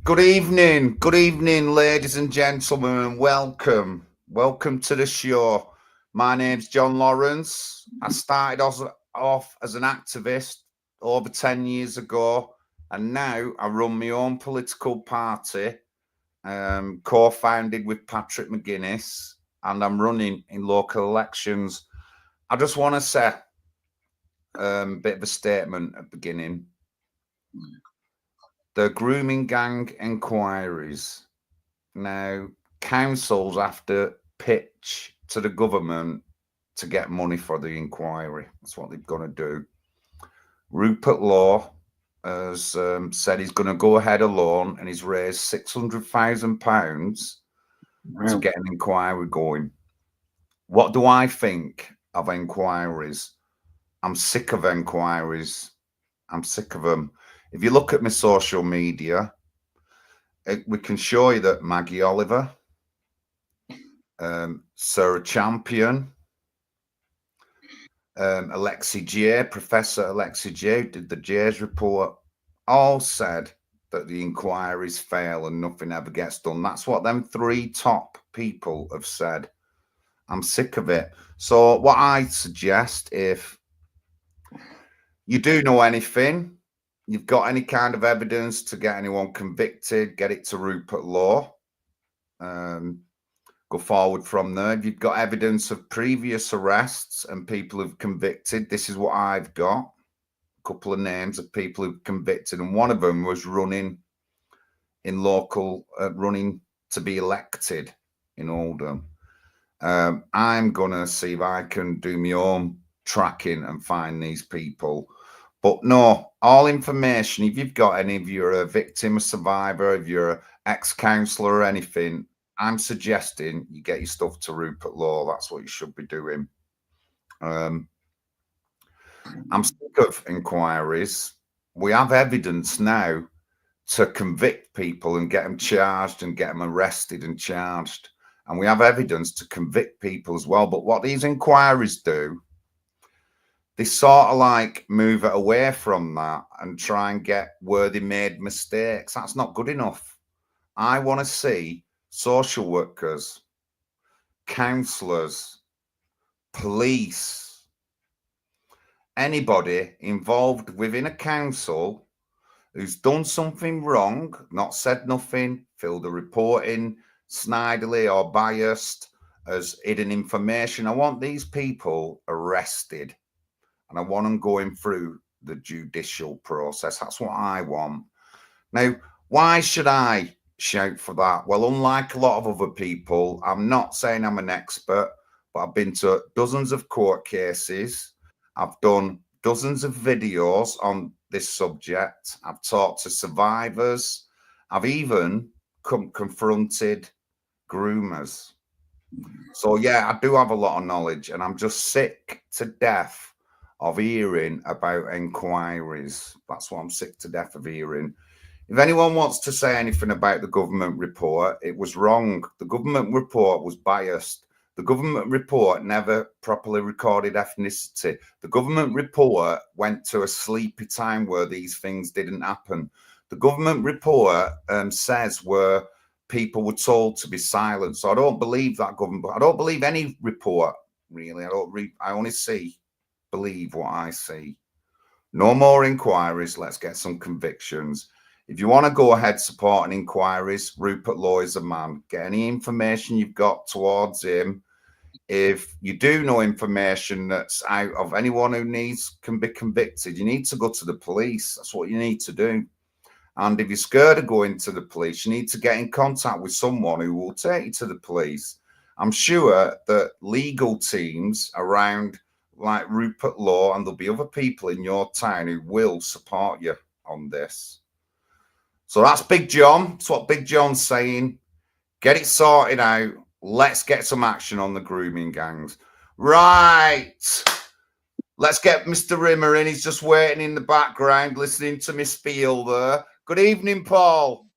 Good evening, ladies and gentlemen, and welcome to the show. My name's John Lawrence. I started off as an activist over 10 years ago, and now I run my own political party, co-founded with Patrick McGinnis, and I'm running in local elections. I just want to say a bit of a statement at the beginning. The grooming gang inquiries. Now, councils have to pitch to the government to get money for the inquiry. That's what they're going to do. Rupert Law has said he's going to go ahead alone, and he's raised £600,000 to get an inquiry going. What do I think of inquiries? I'm sick of inquiries. I'm sick of them. If you look at my social media, we can show you that Maggie Oliver, Sarah Champion, Alexi J, Professor Alexi J, who did the J's report, all said that the inquiries fail and nothing ever gets done. That's what them three top people have said. I'm sick of it. So what I suggest, if you do know anything, you've got any kind of evidence to get anyone convicted, get it to Rupert Law. Go forward from there. If you've got evidence of previous arrests and people who've convicted, this is what I've got. A couple of names of people who've convicted, and one of them was running in running to be elected in Oldham. I'm going to see if I can do my own tracking and find these people. But no, all information, if you've got any, if you're a victim, a survivor, if you're an ex-councillor or anything, I'm suggesting you get your stuff to Rupert Law. That's what you should be doing. I'm sick of inquiries. We have evidence now to convict people and get them charged and get them arrested and charged. And we have evidence to convict people as well. But what these inquiries do, they sort of like move it away from that and try and get where they made mistakes. That's not good enough. I want to see social workers, counsellors, police, anybody involved within a council who's done something wrong, not said nothing, filled a report in snidely or biased, has hidden information. I want these people arrested. And I want them going through the judicial process. That's what I want. Now, why should I shout for that? Well, unlike a lot of other people, I'm not saying I'm an expert, but I've been to dozens of court cases. I've done dozens of videos on this subject. I've talked to survivors. I've even confronted groomers. So, yeah, I do have a lot of knowledge, and I'm just sick to death of hearing about inquiries. That's what I'm sick to death of hearing. If anyone wants to say anything about the government report, it was wrong. The government report was biased. The government report never properly recorded ethnicity. The government report went to a sleepy time where these things didn't happen. The government report says where people were told to be silent. So I don't believe that government. I don't believe any report, really. I only believe what I see. No more inquiries. Let's get some convictions. If you want to go ahead supporting inquiries, Rupert Law is a man. Get any information you've got towards him. If you do know information that's out of anyone who can be convicted, you need to go to the police. That's what you need to do. And if you're scared of going to the police, you need to get in contact with someone who will take you to the police. I'm sure that legal teams around like Rupert Law, and there'll be other people in your town who will support you on this. So that's Big John. That's what Big John's saying. Get it sorted out. Let's get some action on the grooming gangs. Right. Let's get Mr. Rimmer in. He's just waiting in the background, listening to me spiel there. Good evening, Paul.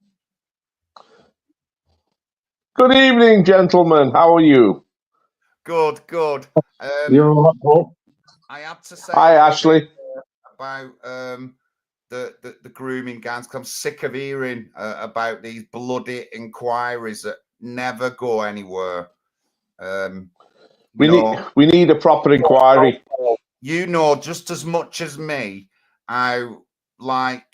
Good evening, gentlemen. How are you? Good. You're all right, Paul? I had to say Hi, Ashley. about the grooming gangs. 'Cause I'm sick of hearing about these bloody inquiries that never go anywhere. We need a proper inquiry. You know just as much as me how, like,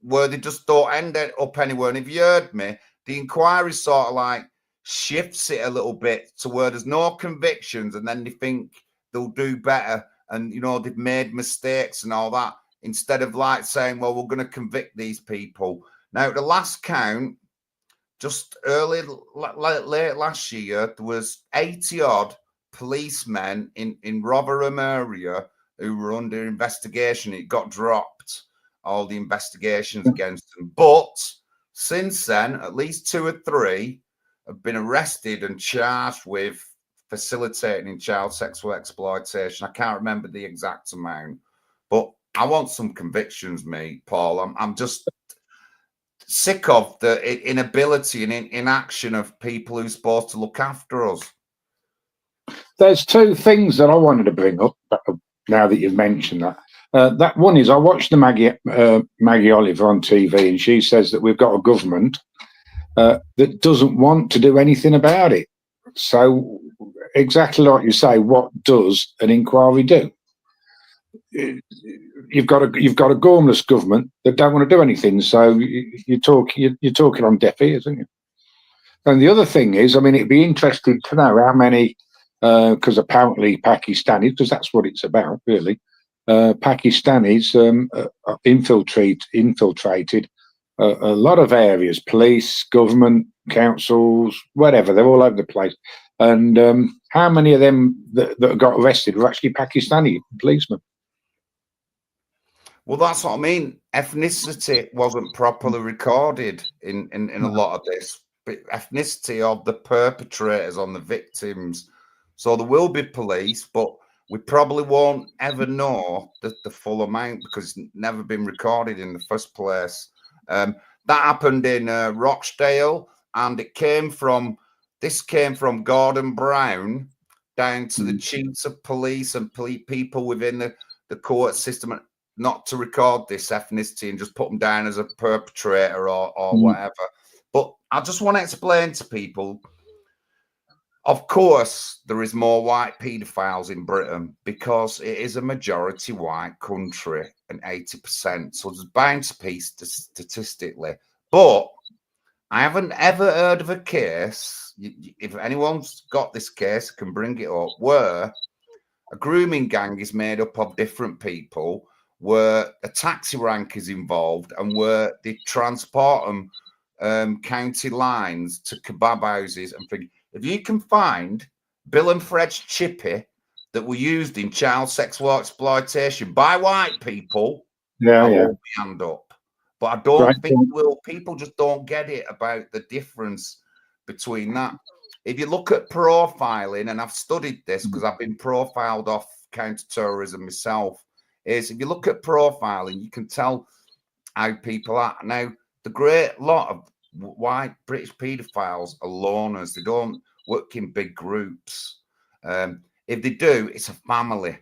where they just don't end it up anywhere. And if you heard me, the inquiry sort of like shifts it a little bit to where there's no convictions, and then they think they'll do better, and they've made mistakes and all that, instead of like saying, well, we're going to convict these people. Now, the last count, just late last year, there was 80 odd policemen in Rotherham area who were under investigation. It got dropped, all the investigations against them. But since then, at least 2 or 3 have been arrested and charged with facilitating child sexual exploitation. I can't remember the exact amount, but I want some convictions, mate, Paul. I'm just sick of the inability and inaction of people who are supposed to look after us. There's 2 things that I wanted to bring up now that you've mentioned that. That one is, I watched the Maggie Oliver on TV, and she says that we've got a government that doesn't want to do anything about it. So exactly like you say, what does an inquiry do? You've got a gormless government that don't want to do anything. So you're talking on deaf ears, aren't you? And the other thing is, I mean, it'd be interesting to know how many, because apparently Pakistanis, because that's what it's about, really. Pakistanis infiltrated a lot of areas, police, government, councils, whatever. They're all over the place. And how many of them that got arrested were actually Pakistani policemen? Well, that's what I mean. Ethnicity wasn't properly recorded in a lot of this. But ethnicity of the perpetrators on the victims. So there will be police, but we probably won't ever know the full amount because it's never been recorded in the first place. That happened in Rochdale, and this came from Gordon Brown down to the chiefs of police and people within the court system, not to record this ethnicity and just put them down as a perpetrator or whatever. But I just want to explain to people, of course, there is more white paedophiles in Britain because it is a majority white country, and 80%. So there's bound to be statistically. But I haven't ever heard of a case, if anyone's got this case, can bring it up, where a grooming gang is made up of different people, where a taxi rank is involved, and where they transport them county lines to kebab houses and things. If you can find Bill and Fred's chippy that were used in child sexual exploitation by white people, I hold my hand up. But I don't think people just don't get it about the difference between that. If you look at profiling, and I've studied this because I've been profiled off counter-terrorism myself, is if you look at profiling, you can tell how people are. Now, the great lot of white British paedophiles are loners. They don't work in big groups. If they do, it's a family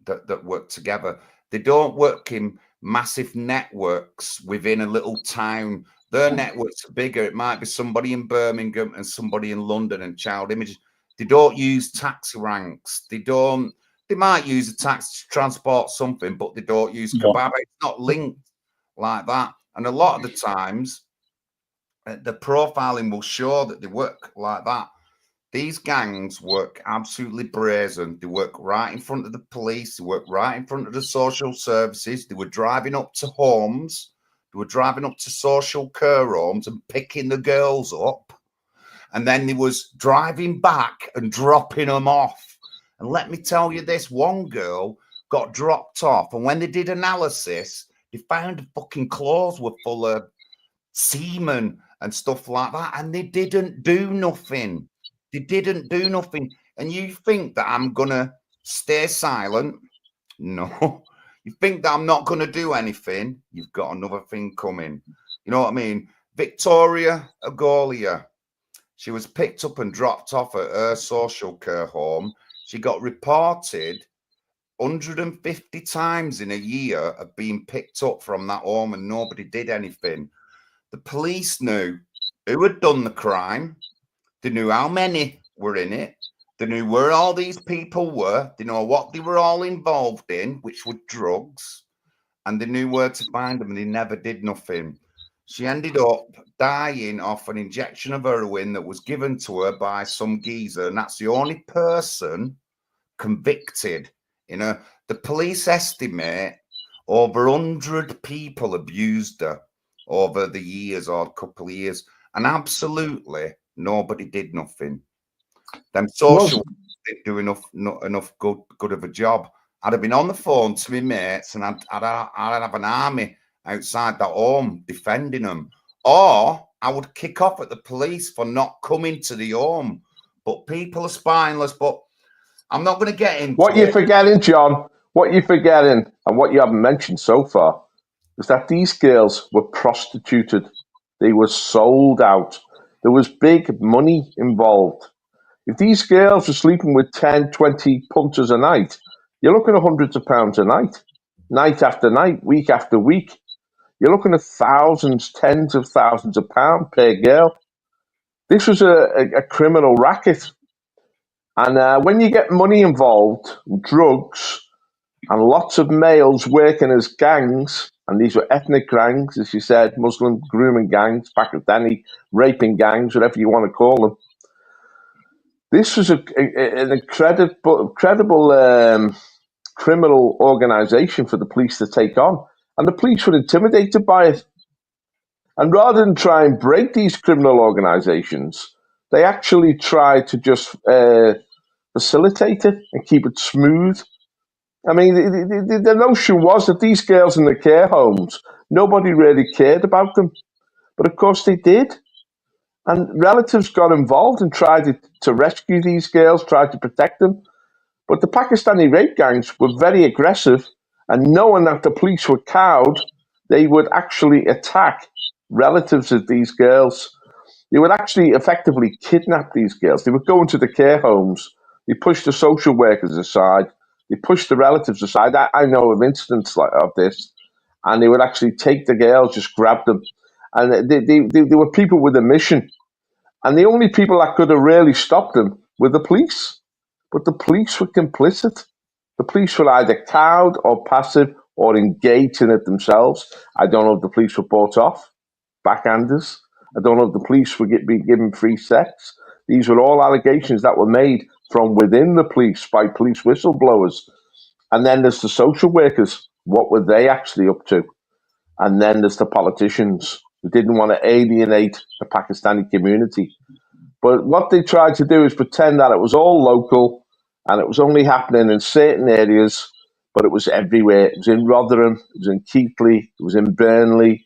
that work together. They don't work in massive networks within a little town. Their networks are bigger. It might be somebody in Birmingham and somebody in London and child images. They don't use taxi ranks. They might use a taxi to transport something, but they don't use kebab. It's not linked like that. And a lot of the times, the profiling will show that they work like that. These gangs work absolutely brazen. They work right in front of the police. They work right in front of the social services. They were driving up to homes. They were driving up to social care homes and picking the girls up. And then they was driving back and dropping them off. And let me tell you this, one girl got dropped off. And when they did analysis, they found the fucking clothes were full of semen and stuff like that. And they didn't do nothing. They didn't do nothing. And you think that I'm going to stay silent? No. You think that I'm not going to do anything? You've got another thing coming. You know what I mean? Victoria Agolia. She was picked up and dropped off at her social care home. She got reported 150 times in a year of being picked up from that home and nobody did anything. The police knew who had done the crime. They knew how many were in it. They knew where all these people were. They knew what they were all involved in, which were drugs. And they knew where to find them, and they never did nothing. She ended up dying off an injection of heroin that was given to her by some geezer, and that's the only person convicted. The police estimate over 100 people abused her over the years or a couple of years, and absolutely nobody did nothing. Them social didn't do enough good of a job. I'd have been on the phone to my mates, and I'd have an army outside that home defending them, or I would kick off at the police for not coming to the home. But people are spineless. But I'm not going to get into what you're forgetting, John. What you're forgetting, and what you haven't mentioned so far, is that these girls were prostituted. They were sold out. There was big money involved. If these girls were sleeping with 10, 20 punters a night, you're looking at hundreds of pounds a night, night after night, week after week. You're looking at thousands, tens of thousands of pounds per girl. This was a criminal racket. And when you get money involved, drugs, and lots of males working as gangs, and these were ethnic gangs, as you said, Muslim grooming gangs, Pakistani raping gangs, whatever you want to call them. This was an incredible criminal organization for the police to take on. And the police were intimidated by it. And rather than try and break these criminal organizations, they actually tried to just facilitate it and keep it smooth. I mean, the notion was that these girls in the care homes, nobody really cared about them. But of course they did. And relatives got involved and tried to rescue these girls, tried to protect them. But the Pakistani rape gangs were very aggressive, and knowing that the police were cowed, they would actually attack relatives of these girls. They would actually effectively kidnap these girls. They would go into the care homes. They pushed the social workers aside. They pushed the relatives aside. I know of incidents of this. And they would actually take the girls, just grab them. And they were people with a mission. And the only people that could have really stopped them were the police. But the police were complicit. The police were either cowed or passive or engaged in it themselves. I don't know if the police were bought off, backhanders. I don't know if the police were being given free sex. These were all allegations that were made from within the police by police whistleblowers. And then there's the social workers. What were they actually up to? And then there's the politicians who didn't want to alienate the Pakistani community. But what they tried to do is pretend that it was all local and it was only happening in certain areas, but it was everywhere. It was in Rotherham, it was in Keighley, it was in Burnley,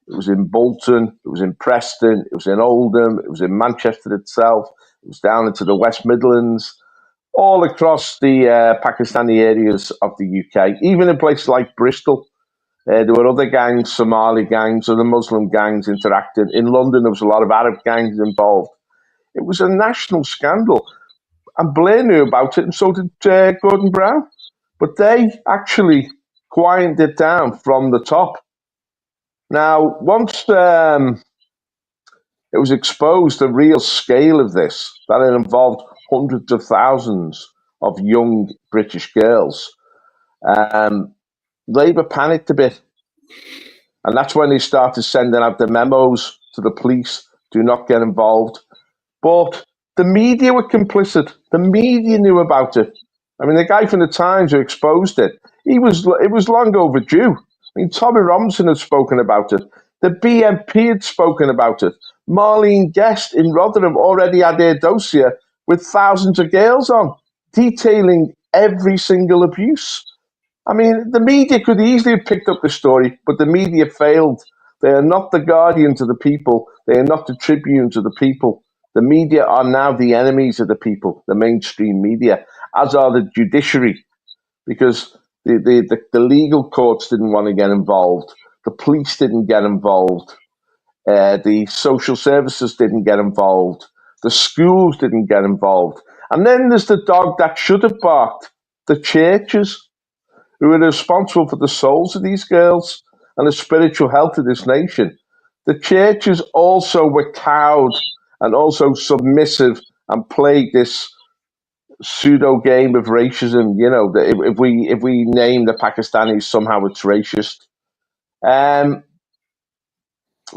it was in Bolton, it was in Preston, it was in Oldham, it was in Manchester itself, it was down into the West Midlands, all across the Pakistani areas of the UK, even in places like Bristol. There were other gangs, Somali gangs, other Muslim gangs interacting. In London, there was a lot of Arab gangs involved. It was a national scandal. And Blair knew about it, and so did Gordon Brown. But they actually quieted it down from the top. Now, once it was exposed, the real scale of this, that it involved hundreds of thousands of young British girls, Labour panicked a bit. And that's when they started sending out the memos to the police, do not get involved. But the media were complicit. The media knew about it. I mean, the guy from the Times who exposed it, it was long overdue. I mean, Tommy Robinson had spoken about it. The BNP had spoken about it. Marlene Guest in Rotherham already had their dossier with thousands of girls on, detailing every single abuse. I mean, the media could easily have picked up the story, but the media failed. They are not the guardians of the people. They are not the tribunes of the people. The media are now the enemies of the people, the mainstream media, as are the judiciary, because the legal courts didn't want to get involved. The police didn't get involved. The social services didn't get involved. The schools didn't get involved. And then there's the dog that should have barked, the churches. who are responsible for the souls of these girls and the spiritual health of this nation. The churches also were cowed and also submissive and played this pseudo game of racism. You know, that if we name the Pakistanis, somehow it's racist.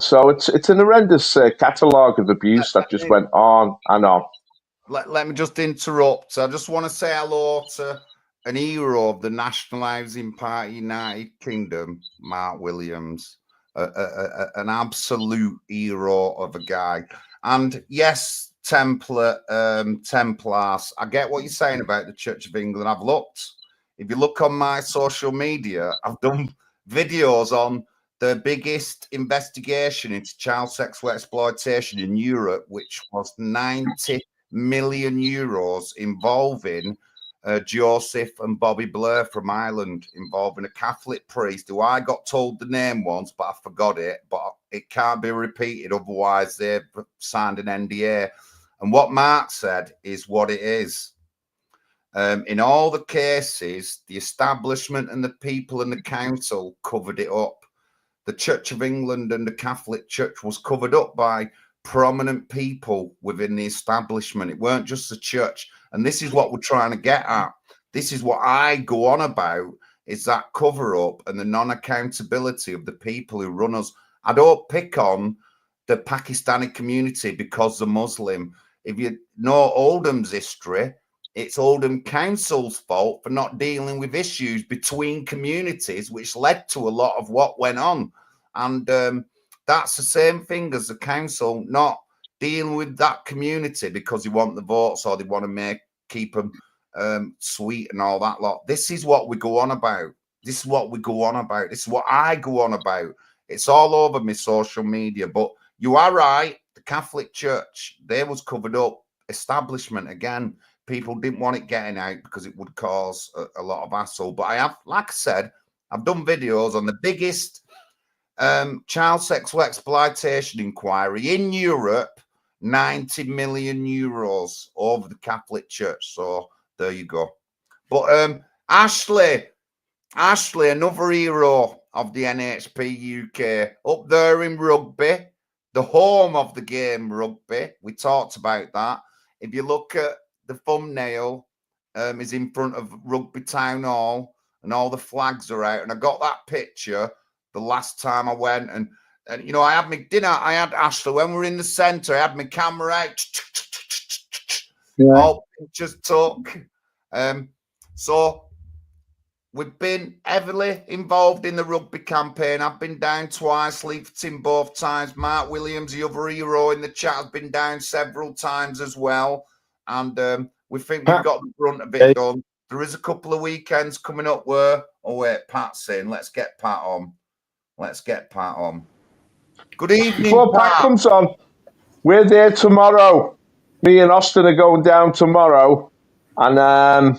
So it's an horrendous catalogue of abuse that just went on and on. Let me just interrupt. I just want to say hello to an hero of the National Housing Party United Kingdom, Mark Williams, an absolute hero of a guy. And yes, Templars, I get what you're saying about the Church of England. I've looked. If you look on my social media, I've done videos on the biggest investigation into child sexual exploitation in Europe, which was 90 million euros, involving Joseph and Bobby Blair from Ireland, involving a Catholic priest who I got told the name once, but I forgot it. But it can't be repeated, otherwise they've signed an NDA. And what Mark said is what it is. In all the cases, the establishment and the people and the council covered it up. The Church of England and the Catholic Church was covered up by prominent people within the establishment. It weren't just the church. And this is what we're trying to get at. This is what I go on about, is that cover up and the non-accountability of the people who run us. I don't pick on the Pakistani community because they're Muslim. If you know Oldham's history, it's Oldham Council's fault for not dealing with issues between communities, which led to a lot of what went on. And that's the same thing as the council not dealing with that community because they want the votes or they want to keep them sweet and all that lot. This is what we go on about. This is what we go on about. This is what I go on about. It's all over my social media. But you are right. The Catholic Church, they was covered up. Establishment, again, people didn't want it getting out because it would cause a lot of hassle. But I have, like I said, I've done videos on the biggest child sexual exploitation inquiry in Europe, 90 million euros over the Catholic Church. So there you go. But Ashley, another hero of the NHP UK, up there in Rugby, the home of the game Rugby. We talked about that. If you look at the thumbnail, is in front of Rugby Town Hall and all the flags are out. And I got that picture the last time I went. And you know, I had my dinner. I had Ashley, when we were in the centre, I had my camera out. Yeah. All pictures took. So we've been heavily involved in the rugby campaign. I've been down twice, Leafton both times. Mark Williams, the other hero in the chat, has been down several times as well. And we think we've got the brunt of it done. There is a couple of weekends coming up where, oh wait, Pat's in. Let's get Pat on. Good evening, before Pat comes on, we're there tomorrow. Me and Austin are going down tomorrow. And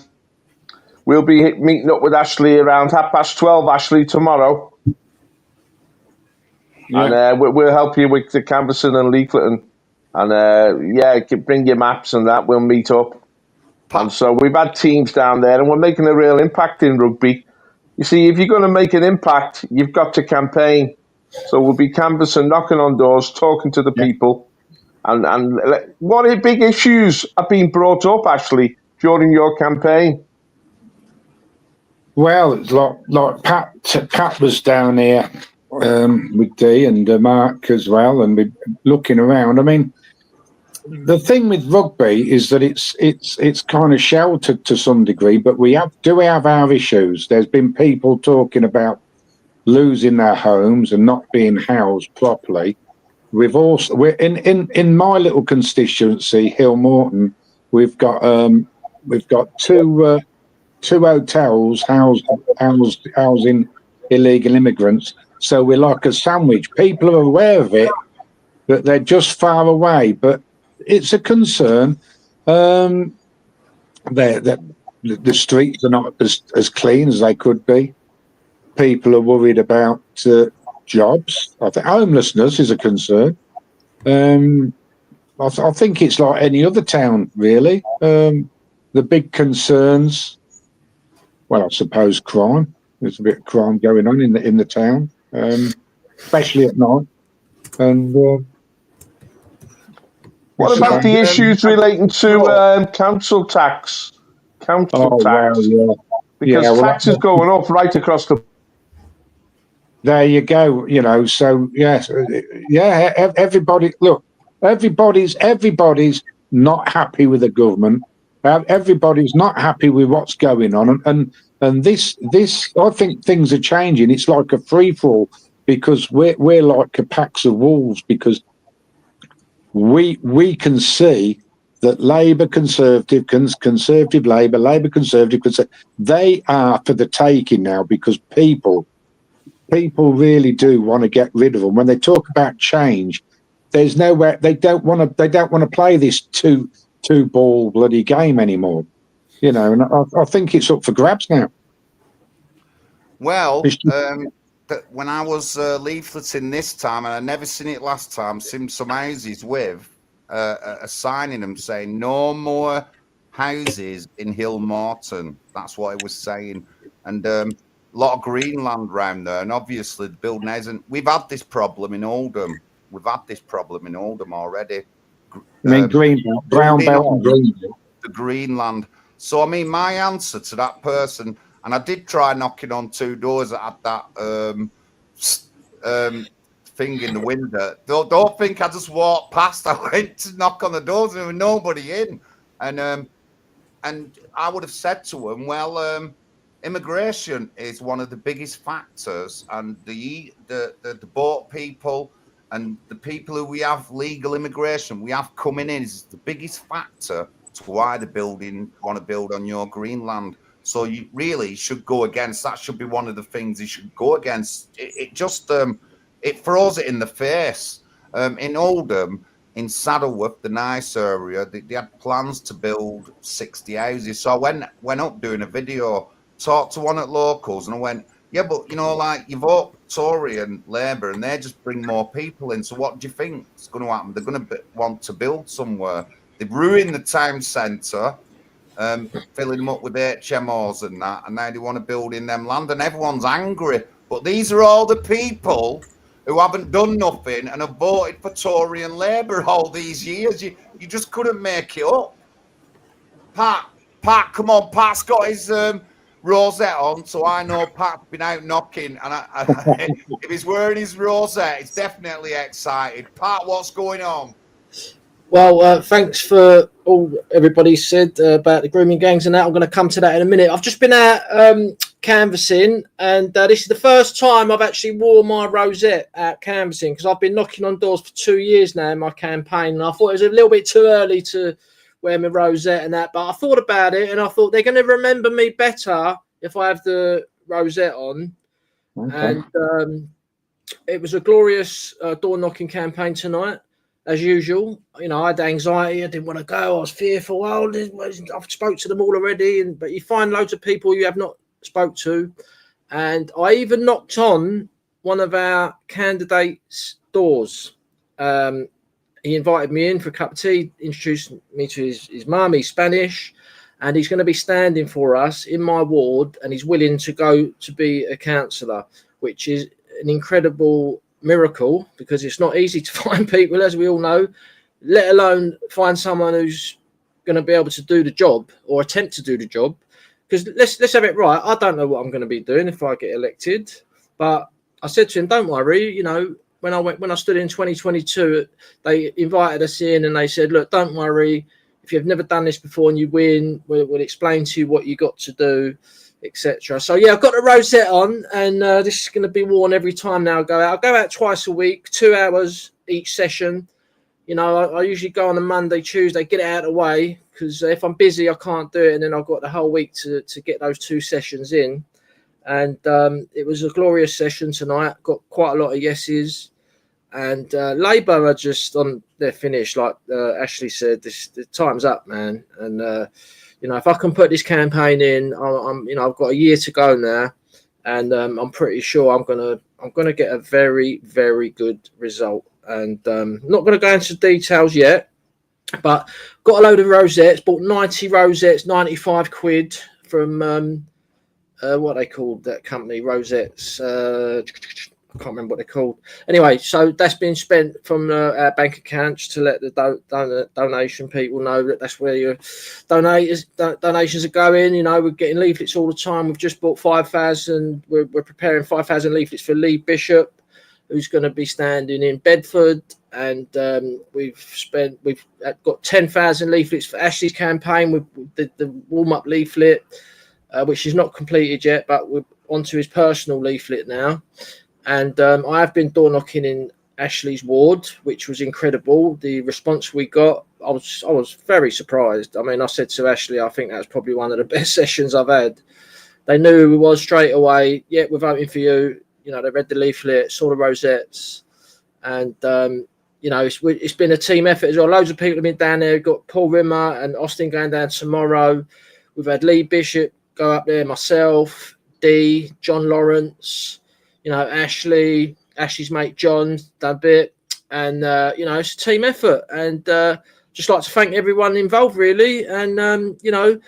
we'll be meeting up with Ashley around 12:30, Ashley, tomorrow. Yeah. And we'll help you with the canvassing and leafleting. And yeah, bring your maps and that. We'll meet up. And so we've had teams down there, and we're making a real impact in rugby. You see, if you're going to make an impact, you've got to campaign. So we'll be canvassing, knocking on doors, talking to the people. And what big issues have been brought up, Ashley, during your campaign? Well, it's like Pat was down here with Dee and Mark as well, and we're looking around. I mean, the thing with rugby is that it's kind of sheltered to some degree, but we have our issues. There's been people talking about losing their homes and not being housed properly. We're in my little constituency, Hill Morton. We've got two hotels housing illegal immigrants. So we're like a sandwich. People are aware of it, but they're just far away. But it's a concern. The streets are not as clean as they could be. People are worried about jobs. I think homelessness is a concern. I think it's like any other town, really. The big concerns, well, I suppose crime. There's a bit of crime going on in the town, especially at night. And what about the issues relating to council tax? Council tax, well, yeah. Because tax is going up right across the. There you go. You know, so yes, yeah. Everybody, look, everybody's not happy with the government. Everybody's not happy with what's going on, and this. I think things are changing. It's like a free for all because we're like a packs of wolves because we can see that Labour, Conservative, Labour, Labour, Conservative, they are for the taking now because people really do want to get rid of them. When they talk about change, there's nowhere they don't want to play this two ball bloody game anymore. You know, and I think it's up for grabs now. Well, when I was leafleting this time, and I never seen it last time, seen some houses with a sign in them saying no more houses in Hill Morton. That's what it was saying, and a lot of Greenland round there, and obviously the building isn't. We've had this problem in Oldham. We've had this problem in Oldham already. I mean, Greenbelt, Brown Belt, and Greenbelt. The Greenland. So I mean, my answer to that person. And I did try knocking on 2 doors that had that thing in the window. Don't think I just walked past. I went to knock on the doors and there was nobody in. And I would have said to them, well, immigration is one of the biggest factors, and the boat people and the people who we have legal immigration we have coming in is the biggest factor to why the want to build on your Greenland. So you really should go against. That should be one of the things you should go against. It just it throws it in the face. In Oldham, in Saddleworth, the nice area, they had plans to build 60 houses. So I went up doing a video, talked to one of the locals, and I went, yeah, but you know, like you vote Tory and Labour, and they just bring more people in. So what do you think is going to happen? They're going to want to build somewhere. They've ruined the town centre. Filling them up with HMOs and that, and now they want to build in them land, and everyone's angry. But these are all the people who haven't done nothing and have voted for Tory and Labour all these years. You just couldn't make it up. Pat, come on, Pat's got his rosette on, so I know Pat's been out knocking, and if he's wearing his rosette, he's definitely excited. Pat, what's going on? Well, thanks for all everybody said about the grooming gangs and that. I'm going to come to that in a minute. I've just been out canvassing, and this is the first time I've actually wore my rosette out canvassing because I've been knocking on doors for 2 years now in my campaign, and I thought it was a little bit too early to wear my rosette and that. But I thought about it, and I thought they're going to remember me better if I have the rosette on. Okay. And it was a glorious door knocking campaign tonight. As usual, you know, I had anxiety. I didn't want to go. I was fearful. Oh, I've spoke to them all already. But you find loads of people you have not spoke to. And I even knocked on one of our candidates' doors. He invited me in for a cup of tea, introduced me to his mum. He's Spanish, and he's going to be standing for us in my ward, and he's willing to go to be a councillor, which is an incredible miracle because it's not easy to find people, as we all know, let alone find someone who's going to be able to do the job or attempt to do the job. Because let's have it right, I don't know what I'm going to be doing if I get elected, but I said to him, don't worry, you know, when I stood in 2022, they invited us in and they said, look, don't worry, if you've never done this before and you win, we'll explain to you what you got to do, etc. So yeah, I've got the rosette on, and this is going to be worn every time now I go out. I go out twice a week, 2 hours each session. You know, I usually go on a Monday, Tuesday, get it out of the way, because if I'm busy, I can't do it, and then I've got the whole week to get those 2 sessions in. And it was a glorious session tonight. Got quite a lot of yeses, and Labour are just on their finish, like Ashley said. The time's up, man, and. You know, if I can put this campaign in, I've got a year to go now, and I'm pretty sure I'm gonna get a very, very good result. And not gonna go into details yet, but got a load of rosettes. Bought 90 rosettes, 95 quid from what they called that company, Rosettes. I can't remember what they're called. Anyway, so that's been spent from our bank accounts to let the donation people know that that's where your donations are going. You know, we're getting leaflets all the time. We've just bought 5,000. We're preparing 5,000 leaflets for Lee Bishop, who's going to be standing in Bedford, and we've got 10,000 leaflets for Ashley's campaign with the warm-up leaflet, which is not completed yet, but we're onto his personal leaflet now. And I have been door knocking in Ashley's ward, which was incredible. The response we got, I was very surprised. I mean, I said to Ashley, I think that was probably one of the best sessions I've had. They knew who we was straight away. Yeah, we're voting for you. You know, they read the leaflet, saw the rosettes, and you know, it's been a team effort as well. Loads of people have been down there. We've got Paul Rimmer and Austin going down tomorrow. We've had Lee Bishop go up there, myself, John.lawwrence. You know, Ashley's mate John done a bit, and you know, it's a team effort. And just like to thank everyone involved, really. And you know,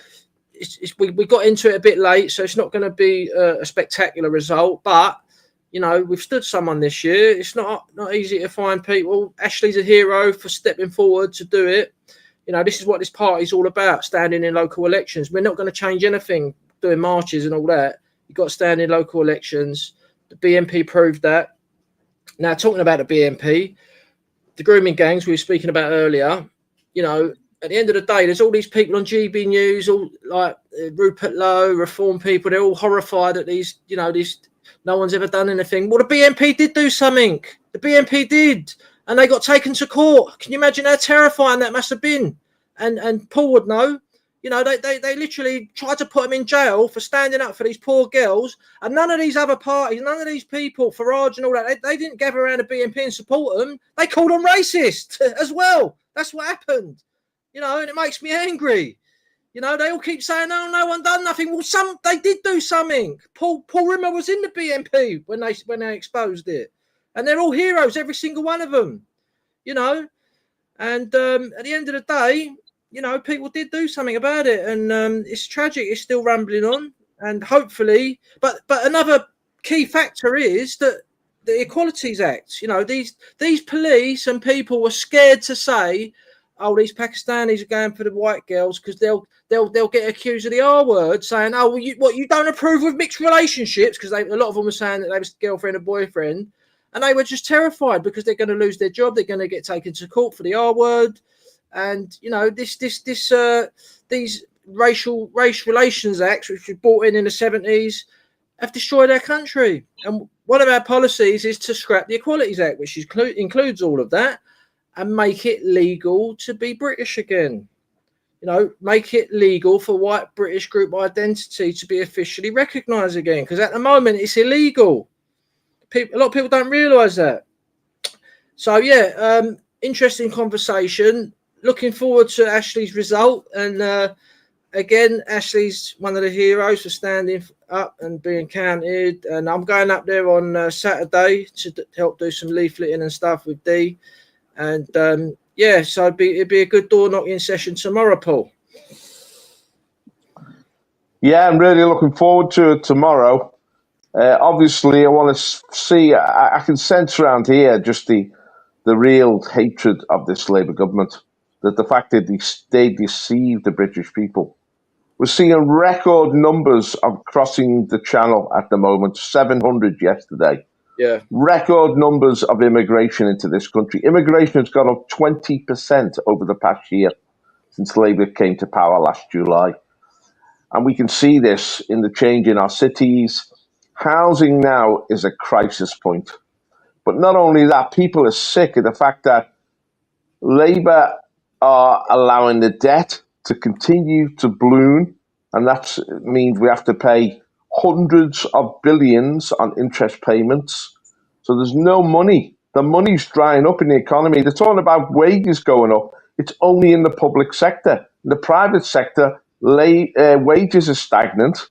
we got into it a bit late, so it's not going to be a spectacular result. But you know, we've stood someone this year. It's not easy to find people. Ashley's a hero for stepping forward to do it. You know, this is what this party's all about: standing in local elections. We're not going to change anything doing marches and all that. You've got to stand in local elections. The BNP proved that. Now, talking about the BNP, the grooming gangs we were speaking about earlier, you know, at the end of the day, there's all these people on GB News, all like Rupert Lowe, Reform people, they're all horrified at these, you know, no one's ever done anything. Well, the BNP did do something. The BNP did. And they got taken to court. Can you imagine how terrifying that must have been? And Paul would know. You know, they literally tried to put him in jail for standing up for these poor girls. And none of these other parties, none of these people, Farage and all that, they didn't gather around the BNP and support them. They called them racist as well. That's what happened. You know, and it makes me angry. You know, they all keep saying, "Oh, no one done nothing." Well, they did do something. Paul Rimmer was in the BNP when they exposed it, and they're all heroes, every single one of them. You know, and at the end of the day, you know, people did do something about it, and it's tragic. It's still rambling on, and hopefully, but another key factor is that the Equalities Act. You know, these police and people were scared to say, "Oh, these Pakistanis are going for the white girls," because they'll get accused of the R word, saying, "Oh, well, you don't approve of mixed relationships," because a lot of them were saying that they was girlfriend and boyfriend, and they were just terrified because they're going to lose their job, they're going to get taken to court for the R word. And you know, these race relations acts, which were brought in the 70s, have destroyed our country. And one of our policies is to scrap the Equalities Act, which includes all of that, and make it legal to be British again. You know, make it legal for white British group identity to be officially recognised again, because at the moment it's illegal. A lot of people don't realise that. So yeah, interesting conversation. Looking forward to Ashley's result, and again, Ashley's one of the heroes for standing up and being counted. And I'm going up there on Saturday to help do some leafleting and stuff with Dee. And yeah, so it'd be a good door knocking session tomorrow, Paul. Yeah, I'm really looking forward to it tomorrow. Obviously, I want to see. I can sense around here just the real hatred of this Labour government. That the fact that they deceived the British people. We're seeing record numbers of crossing the channel at the moment, 700 yesterday. Yeah. Record numbers of immigration into this country. Immigration has gone up 20% over the past year since Labour came to power last July. And we can see this in the change in our cities. Housing now is a crisis point. But not only that, people are sick of the fact that Labour are allowing the debt to continue to balloon, and that means we have to pay hundreds of billions on interest payments. So there's no money. The money's drying up in the economy. They're talking about wages going up. It's only in the public sector. In the private sector, wages are stagnant.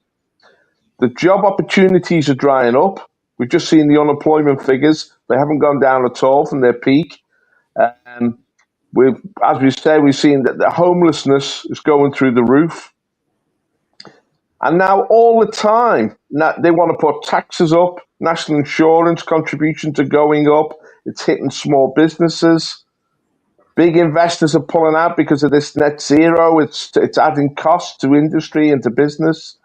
The job opportunities are drying up. We've just seen the unemployment figures. They haven't gone down at all from their peak. As we said, we've seen that the homelessness is going through the roof. And now all the time, they want to put taxes up, national insurance contributions are going up, it's hitting small businesses. Big investors are pulling out because of this net zero. It's adding costs to industry and to business.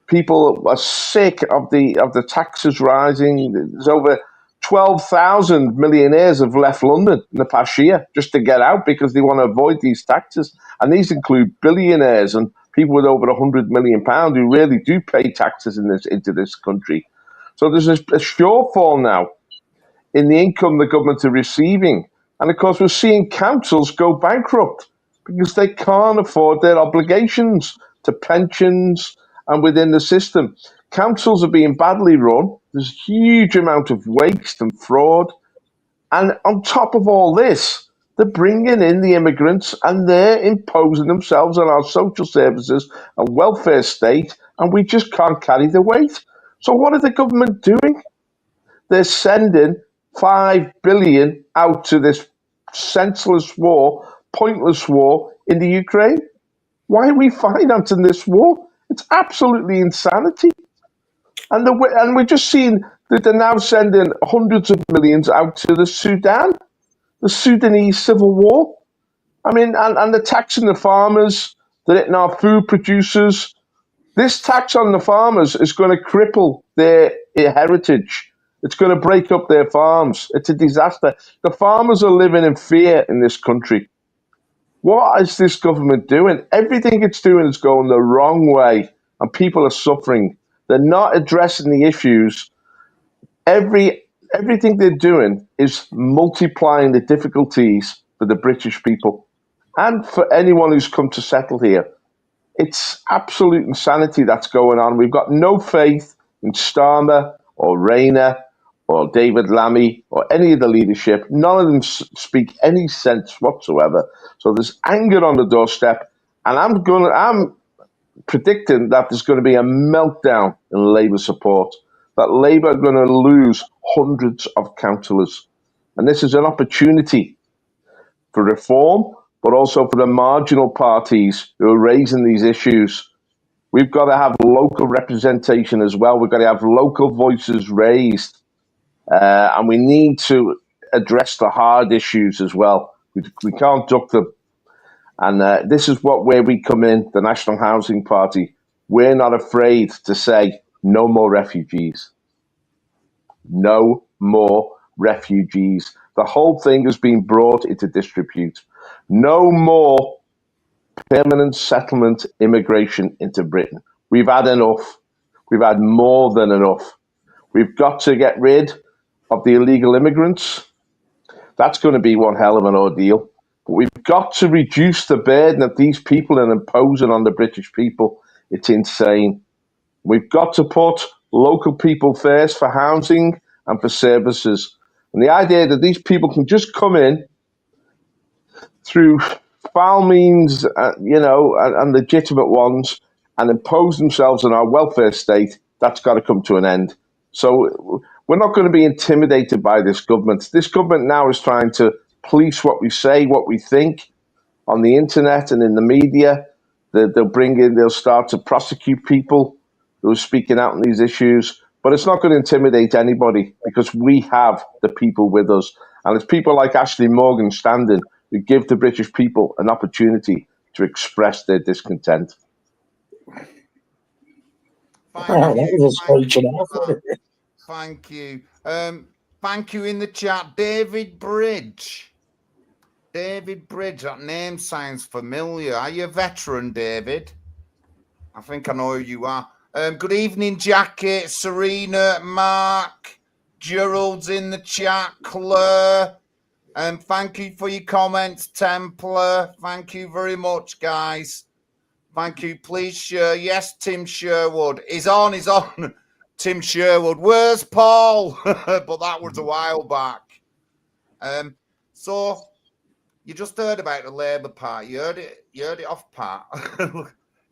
People are sick of the taxes rising. There's over 12,000 millionaires have left London in the past year just to get out because they want to avoid these taxes. And these include billionaires and people with over £100 million who really do pay taxes into this country. So there's a shortfall now in the income the government are receiving. And of course, we're seeing councils go bankrupt because they can't afford their obligations to pensions and within the system. Councils are being badly run. There's a huge amount of waste and fraud. And on top of all this, they're bringing in the immigrants and they're imposing themselves on our social services and welfare state, and we just can't carry the weight. So what are the government doing? They're sending 5 billion out to this senseless war, pointless war in the Ukraine. Why are we financing this war? It's absolutely insanity. And we're just seeing that they're now sending hundreds of millions out to the Sudan, the Sudanese civil war. I mean, and they're taxing the farmers, they're hitting our food producers. This tax on the farmers is going to cripple their heritage. It's going to break up their farms. It's a disaster. The farmers are living in fear in this country. What is this government doing? Everything it's doing is going the wrong way, and people are suffering. They're not addressing the issues. Everything they're doing is multiplying the difficulties for the British people and for anyone who's come to settle here. It's absolute insanity that's going on. We've got no faith in Starmer or Rayner or David Lammy or any of the leadership. None of them speak any sense whatsoever. So there's anger on the doorstep, and I'm predicting that there's going to be a meltdown in Labour support, that Labour are going to lose hundreds of councillors. And this is an opportunity for reform, but also for the marginal parties who are raising these issues. We've got to have local representation as well. We've got to have local voices raised. And we need to address the hard issues as well. We can't duck them. And this is where we come in, the National Housing Party. We're not afraid to say no more refugees. No more refugees. The whole thing has been brought into disrepute. No more permanent settlement immigration into Britain. We've had enough. We've had more than enough. We've got to get rid of the illegal immigrants. That's going to be one hell of an ordeal. But we've got to reduce the burden that these people are imposing on the British people. It's insane. We've got to put local people first for housing and for services. And the idea that these people can just come in through foul means, and legitimate ones, and impose themselves on our welfare state, that's got to come to an end. So we're not going to be intimidated by this government. This government now is trying to police what we say, what we think on the internet and in the media. They'll start to prosecute people who are speaking out on these issues. But it's not going to intimidate anybody because we have the people with us. And it's people like Ashley Morgan standing who give the British people an opportunity to express their discontent. Thank you. Thank you in the chat, David Bridge. David Bridge, that name sounds familiar. Are you a veteran, David? I think I know who you are. Good evening, Jackie, Serena, Mark, Gerald's in the chat, Claire. Thank you for your comments, Templar. Thank you very much, guys. Thank you. Please share. Yes, Tim Sherwood. He's on. Tim Sherwood. Where's Paul? But that was a while back. So you just heard about the Labour Party. You heard it off Pat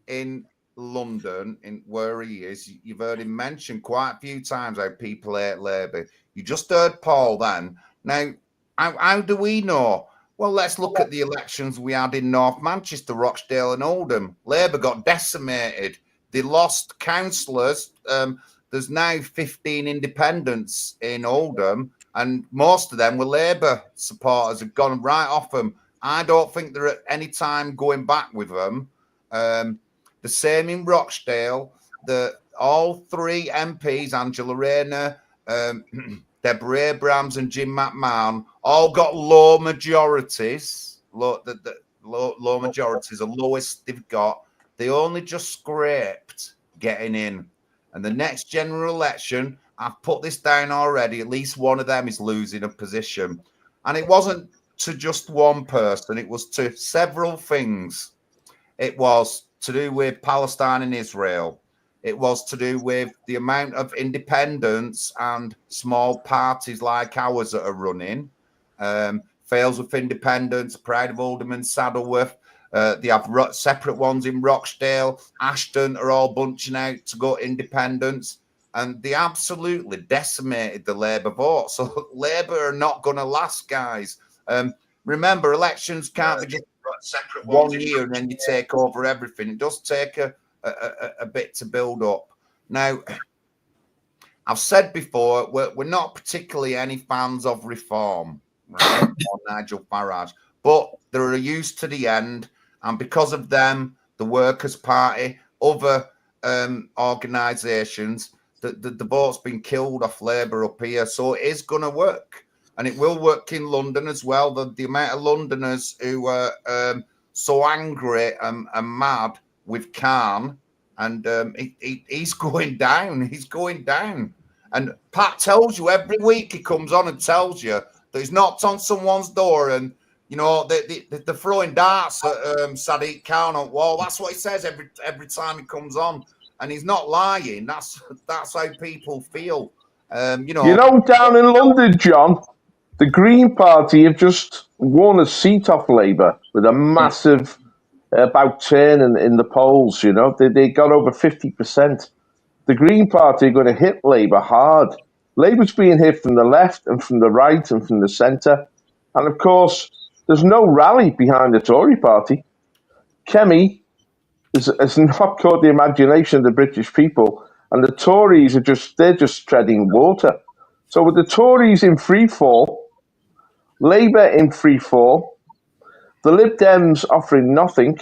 in London, in where he is. You've heard him mention quite a few times how people hate Labour. You just heard Paul then. Now, how do we know? Well, let's look at the elections we had in North Manchester, Rochdale and Oldham. Labour got decimated. They lost councillors. There's now 15 independents in Oldham, and most of them were Labour supporters, have gone right off them. I don't think they're at any time going back with them. The same in Rochdale. All three MPs, Angela Rayner, Deborah Abrams and Jim McMahon, all got low majorities. Low majorities, the lowest they've got. They only just scraped getting in. And the next general election, I've put this down already, at least one of them is losing a position. And it wasn't to just one person, it was to several things. It was to do with Palestine and Israel. It was to do with the amount of independents and small parties like ours that are running. Fails with Independents, Pride of Oldham and Saddleworth. They have separate ones in Rochdale. Ashton are all bunching out to go independents. And they absolutely decimated the Labour vote. So Labour are not going to last, guys. Remember, elections can't be just separate 1 year and then you take over everything. It does take a bit to build up. Now, I've said before, we're not particularly any fans of reform, right? Or Nigel Farage, but they're used to the end. And because of them, the Workers' Party, other organisations, the vote's been killed off Labour up here. So it is going to work. And it will work in London as well. The amount of Londoners who are so angry and mad with Khan, and he's going down. He's going down. And Pat tells you every week, he comes on and tells you that he's knocked on someone's door and, you know, they're throwing darts at Sadiq Khan on the wall. That's what he says every time he comes on. And he's not lying. That's how people feel. You know, down in London, John, the Green Party have just won a seat off Labour with a massive about turn in the polls. You know, they got over 50%. The Green Party are going to hit Labour hard. Labour's being hit from the left and from the right and from the centre. And of course, there's no rally behind the Tory party. Kemi has not caught the imagination of the British people, and the Tories are just treading water. So with the Tories in free fall, Labour in free fall, the Lib Dems offering nothing,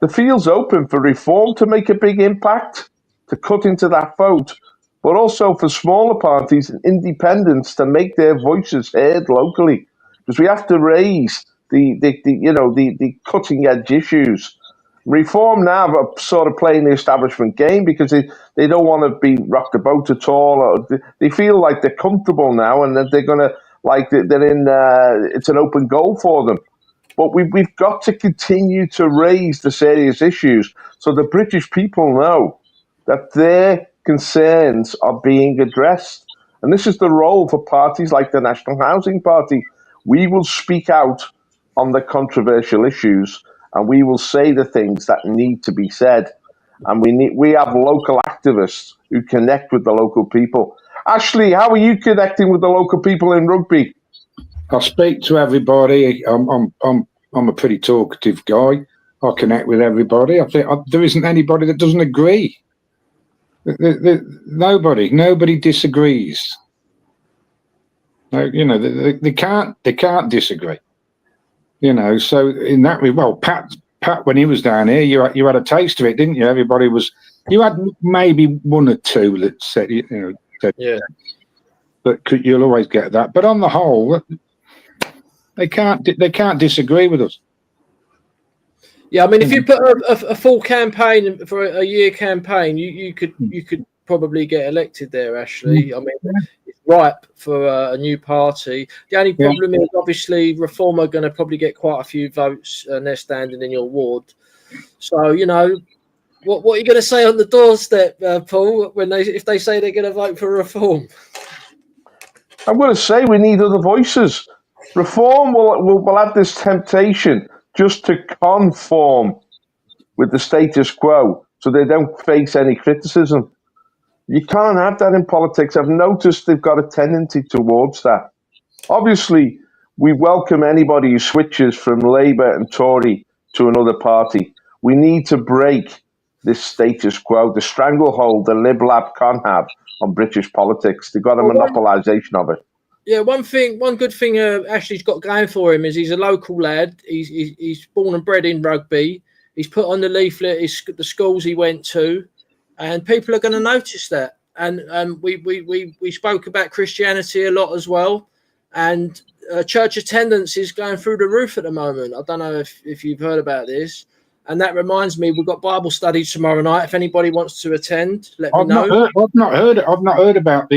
the field's open for reform to make a big impact, to cut into that vote, but also for smaller parties and independents to make their voices heard locally, because we have to raise the cutting edge issues. Reform now are sort of playing the establishment game because they don't want to be rocked the boat at all. Or they feel like they're comfortable now and that they're going to, like, they're in, it's an open goal for them. But we've got to continue to raise the serious issues so the British people know that their concerns are being addressed. And this is the role for parties like the National Housing Party. We will speak out on the controversial issues, and we will say the things that need to be said. And we have local activists who connect with the local people. Ashley, how are you connecting with the local people in Rugby? I speak to everybody. I'm a pretty talkative guy. I connect with everybody. I think there isn't anybody that doesn't agree. Nobody disagrees. No, you know, they can't disagree. You know, so in that way, well, Pat, when he was down here, you had a taste of it, didn't you? You had maybe one or two that said, yeah, but you'll always get that. But on the whole, they can't disagree with us. Yeah, I mean, if you put a full campaign for a year campaign, you could probably get elected there, Ashley. I mean, it's ripe for a new party. The only problem is, obviously, Reform are going to probably get quite a few votes, and they're standing in your ward. So, you know, what are you going to say on the doorstep, Paul, if they say they're going to vote for Reform? I'm going to say we need other voices. Reform will have this temptation just to conform with the status quo so they don't face any criticism. You can't have that in politics. I've noticed they've got a tendency towards that. Obviously, we welcome anybody who switches from Labour and Tory to another party. We need to break this status quo, the stranglehold the Lib Lab can't have on British politics. They've got a Well, monopolisation of it. Yeah, one good thing Ashley's got going for him is he's a local lad. He's born and bred in Rugby. He's put on the leaflet the schools he went to, and people are going to notice that. And we spoke about Christianity a lot as well, and church attendance is going through the roof at the moment. I don't know if you've heard about this. And that reminds me, we've got Bible study tomorrow night. If anybody wants to attend, let me know. I've not heard about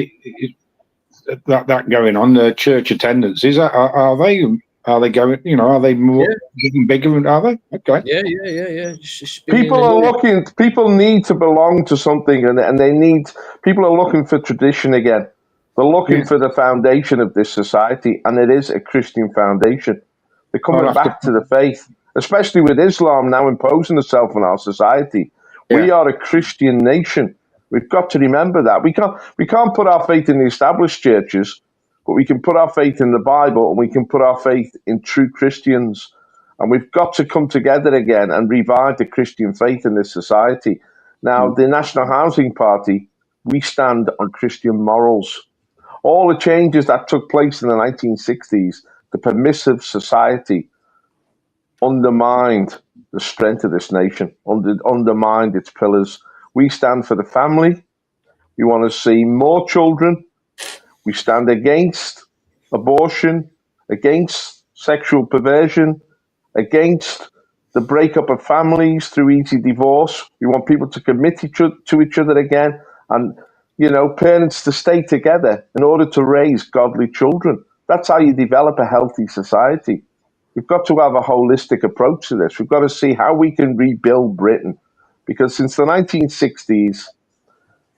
that going on. The church attendances are they going? You know, are they more getting bigger? Are they? Okay. Yeah. People need to belong to something, and people are looking for tradition again. They're looking for the foundation of this society, and it is a Christian foundation. They're coming back to the faith, especially with Islam now imposing itself on our society. We are a Christian nation. We've got to remember that. We can't put our faith in the established churches, but we can put our faith in the Bible, and we can put our faith in true Christians. And we've got to come together again and revive the Christian faith in this society. Now, the National Housing Party, we stand on Christian morals. All the changes that took place in the 1960s, the permissive society, undermined the strength of this nation, undermined its pillars. We stand for the family. We want to see more children. We stand against abortion, against sexual perversion, against the breakup of families through easy divorce. We want people to commit to each other again, and parents to stay together in order to raise godly children. That's how you develop a healthy society. We've got to have a holistic approach to this. We've got to see how we can rebuild Britain, because since the 1960s,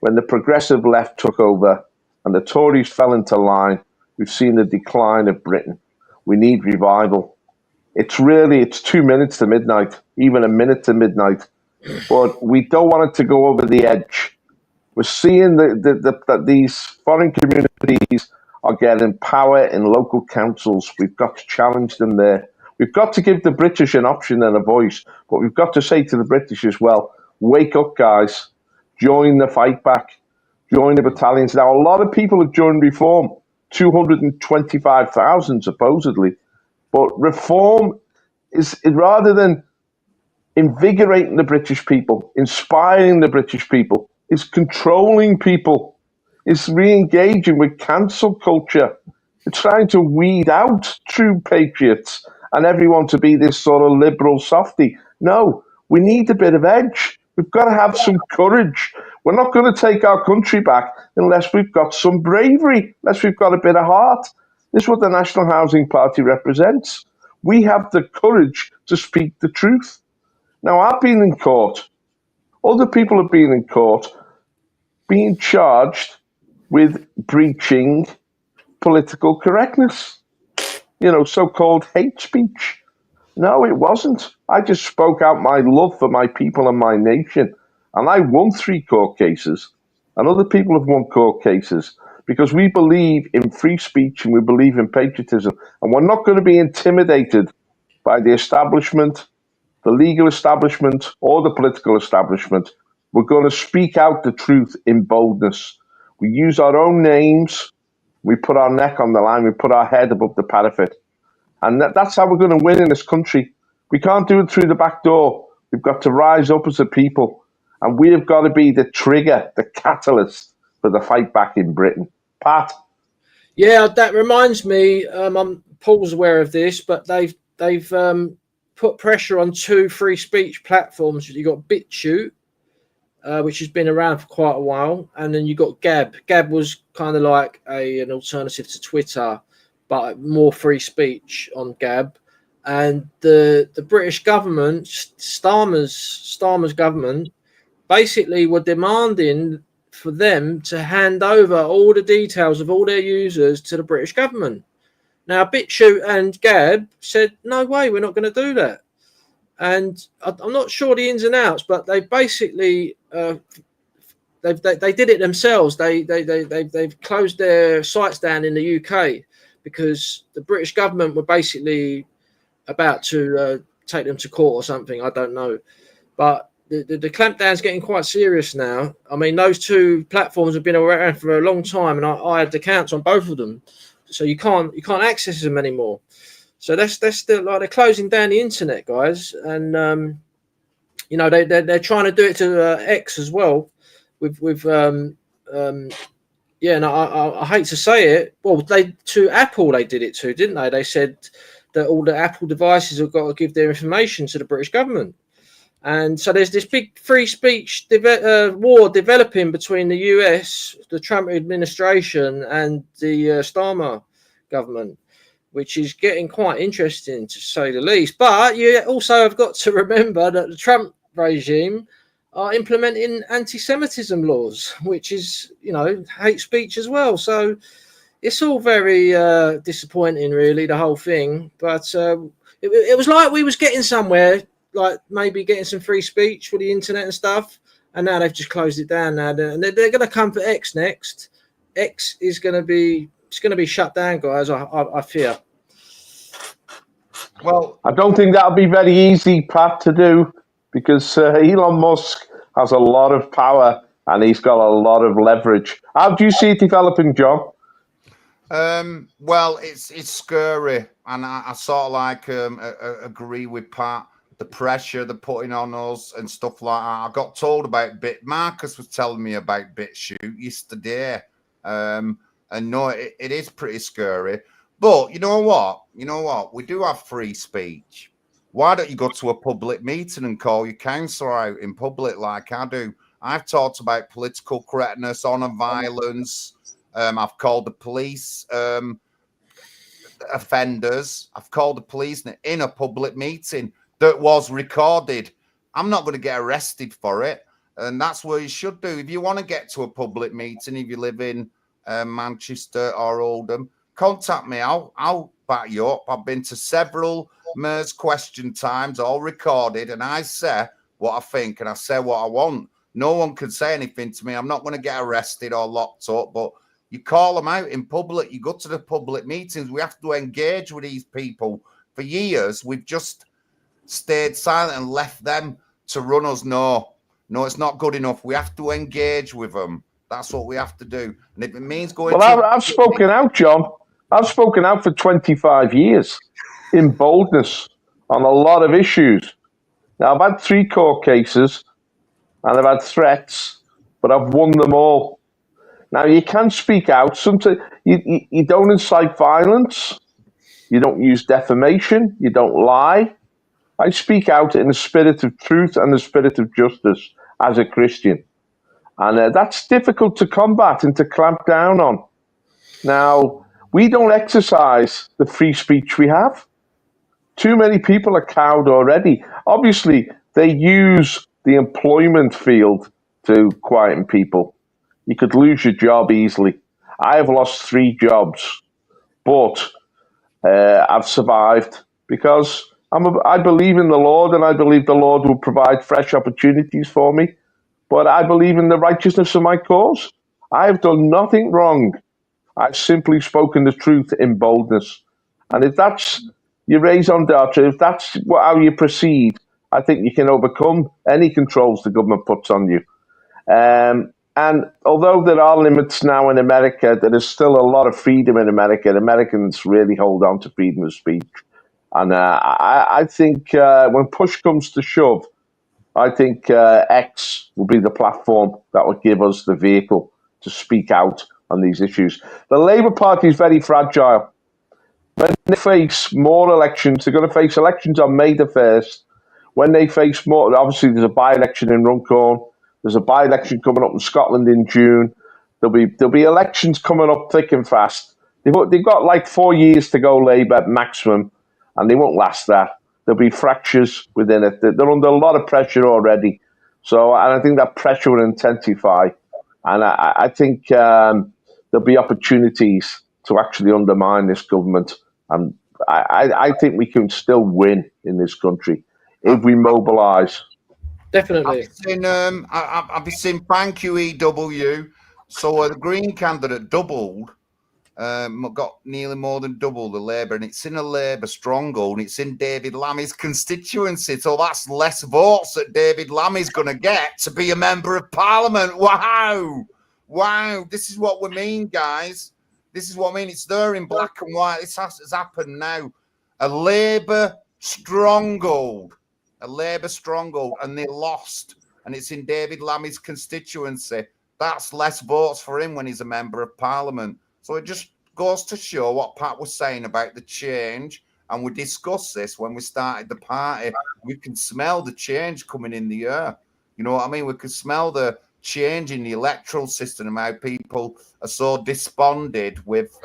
when the progressive left took over and the Tories fell into line, we've seen the decline of Britain. We need revival. It's 2 minutes to midnight, even a minute to midnight, but we don't want it to go over the edge. We're seeing that these foreign communities are getting power in local councils. We've got to challenge them there. We've got to give the British an option and a voice, but we've got to say to the British as well, wake up, guys. Join the fight back. Join the battalions. Now, a lot of people have joined Reform, 225,000 supposedly, but Reform is, rather than invigorating the British people, inspiring the British people, is controlling people, is re-engaging with cancel culture. It's trying to weed out true patriots and everyone to be this sort of liberal softy. No, we need a bit of edge. We've got to have some courage. We're not going to take our country back unless we've got some bravery, unless we've got a bit of heart. This is what the National Housing Party represents. We have the courage to speak the truth. Now, I've been in court. Other people have been in court being charged with breaching political correctness, so-called hate speech. No, it wasn't. I just spoke out my love for my people and my nation, and I won 3 court cases, and other people have won court cases, because we believe in free speech and we believe in patriotism, and we're not going to be intimidated by the establishment, the legal establishment, or the political establishment. We're going to speak out the truth in boldness. We use our own names. We put our neck on the line. We put our head above the parapet. And that's how we're going to win in this country. We can't do it through the back door. We've got to rise up as a people. And we have got to be the trigger, the catalyst for the fight back in Britain. Pat? Yeah, that reminds me, Paul's aware of this, but they've put pressure on 2 free speech platforms. You've got BitChute, which has been around for quite a while, and then you got Gab. Gab was kind of like an alternative to Twitter, but more free speech on Gab. And the British government, Starmer's government, basically were demanding for them to hand over all the details of all their users to the British government. Now, BitChute and Gab said, no way, we're not going to do that. And I'm not sure the ins and outs, but they basically they did it themselves. They've closed their sites down in the UK because the British government were basically about to take them to court or something. I don't know, but the clampdown's getting quite serious now. I mean, those two platforms have been around for a long time, and I had accounts on both of them, so you can't access them anymore. So that's still like they're closing down the internet, guys, and you know they're trying to do it to X as well, with yeah. And I hate to say it, well, to Apple they did it too, didn't they? They said that all the Apple devices have got to give their information to the British government. And so there's this big free speech war developing between the US, the Trump administration, and the Starmer government, which is getting quite interesting to say the least. But you also have got to remember that the Trump regime are implementing anti-Semitism laws, which is, you know, hate speech as well. So it's all very disappointing, really, the whole thing. But it was like we was getting somewhere, like maybe getting some free speech for the internet and stuff, and now they've just closed it down now, and they're going to come for X next. X is going to be shut down, guys. I fear. Well, I don't think that'll be very easy, Pat, to do, because Elon Musk has a lot of power and he's got a lot of leverage. How do you see it developing, John? Well, it's scary, and I sort of like agree with Pat. The pressure they're putting on us and stuff like that. I got told about Marcus was telling me about BitChute yesterday. And no, it is pretty scary. But you know what? We do have free speech. Why don't you go to a public meeting and call your counsellor out in public like I do? I've talked about political correctness, honour violence. I've called the police offenders. I've called the police in a public meeting that was recorded. I'm not going to get arrested for it. And that's what you should do. If you want to get to a public meeting, if you live in Manchester or Oldham, contact me. I'll back you up. I've been to several MERS question times, all recorded, and I say what I think and I say what I want. No one can say anything to me. I'm not going to get arrested or locked up, but you call them out in public. You go to the public meetings. We have to engage with these people. For years, we've just stayed silent and left them to run us. No, it's not good enough. We have to engage with them. That's what we have to do. And if it means going I've spoken out, John. I've spoken out for 25 years in boldness on a lot of issues. Now, I've had 3 court cases and I've had threats, but I've won them all. Now, you can speak out. Sometimes you don't incite violence. You don't use defamation. You don't lie. I speak out in the spirit of truth and the spirit of justice as a Christian. And that's difficult to combat and to clamp down on. Now, we don't exercise the free speech we have. Too many people are cowed already. Obviously, they use the employment field to quieten people. You could lose your job easily. I have lost 3 jobs, but I've survived because I believe in the Lord, and I believe the Lord will provide fresh opportunities for me. But I believe in the righteousness of my cause. I have done nothing wrong. I've simply spoken the truth in boldness. And if that's your raison d'etre, if that's how you proceed, I think you can overcome any controls the government puts on you. And although there are limits now in America, there is still a lot of freedom in America. And Americans really hold on to freedom of speech. And I think when push comes to shove, I think X will be the platform that will give us the vehicle to speak out on these issues. The Labour Party is very fragile. When they face more elections, they're going to face elections on May the 1st. When they face more, obviously there's a by-election in Runcorn. There's a by-election coming up in Scotland in June. There'll be elections coming up thick and fast. They've got like 4 years to go, Labour maximum, and they won't last that. There'll be fractures within it. They're under a lot of pressure already. So, and I think that pressure will intensify. And I think there'll be opportunities to actually undermine this government. And I think we can still win in this country if we mobilise. Definitely. I've been saying thank you, EW. So the Green candidate doubled got nearly more than double the Labour, and it's in a Labour stronghold, and it's in David Lammy's constituency. So that's less votes that David Lammy's going to get to be a member of Parliament. Wow. Wow. This is what we mean, guys. This is what I mean. It's there in black and white. This has happened now. A Labour stronghold. A Labour stronghold, and they lost. And it's in David Lammy's constituency. That's less votes for him when he's a member of Parliament. So it just goes to show what Pat was saying about the change. And we discussed this when we started the party. We can smell the change coming in the air. You know what I mean? We can smell the change in the electoral system and how people are so desponded with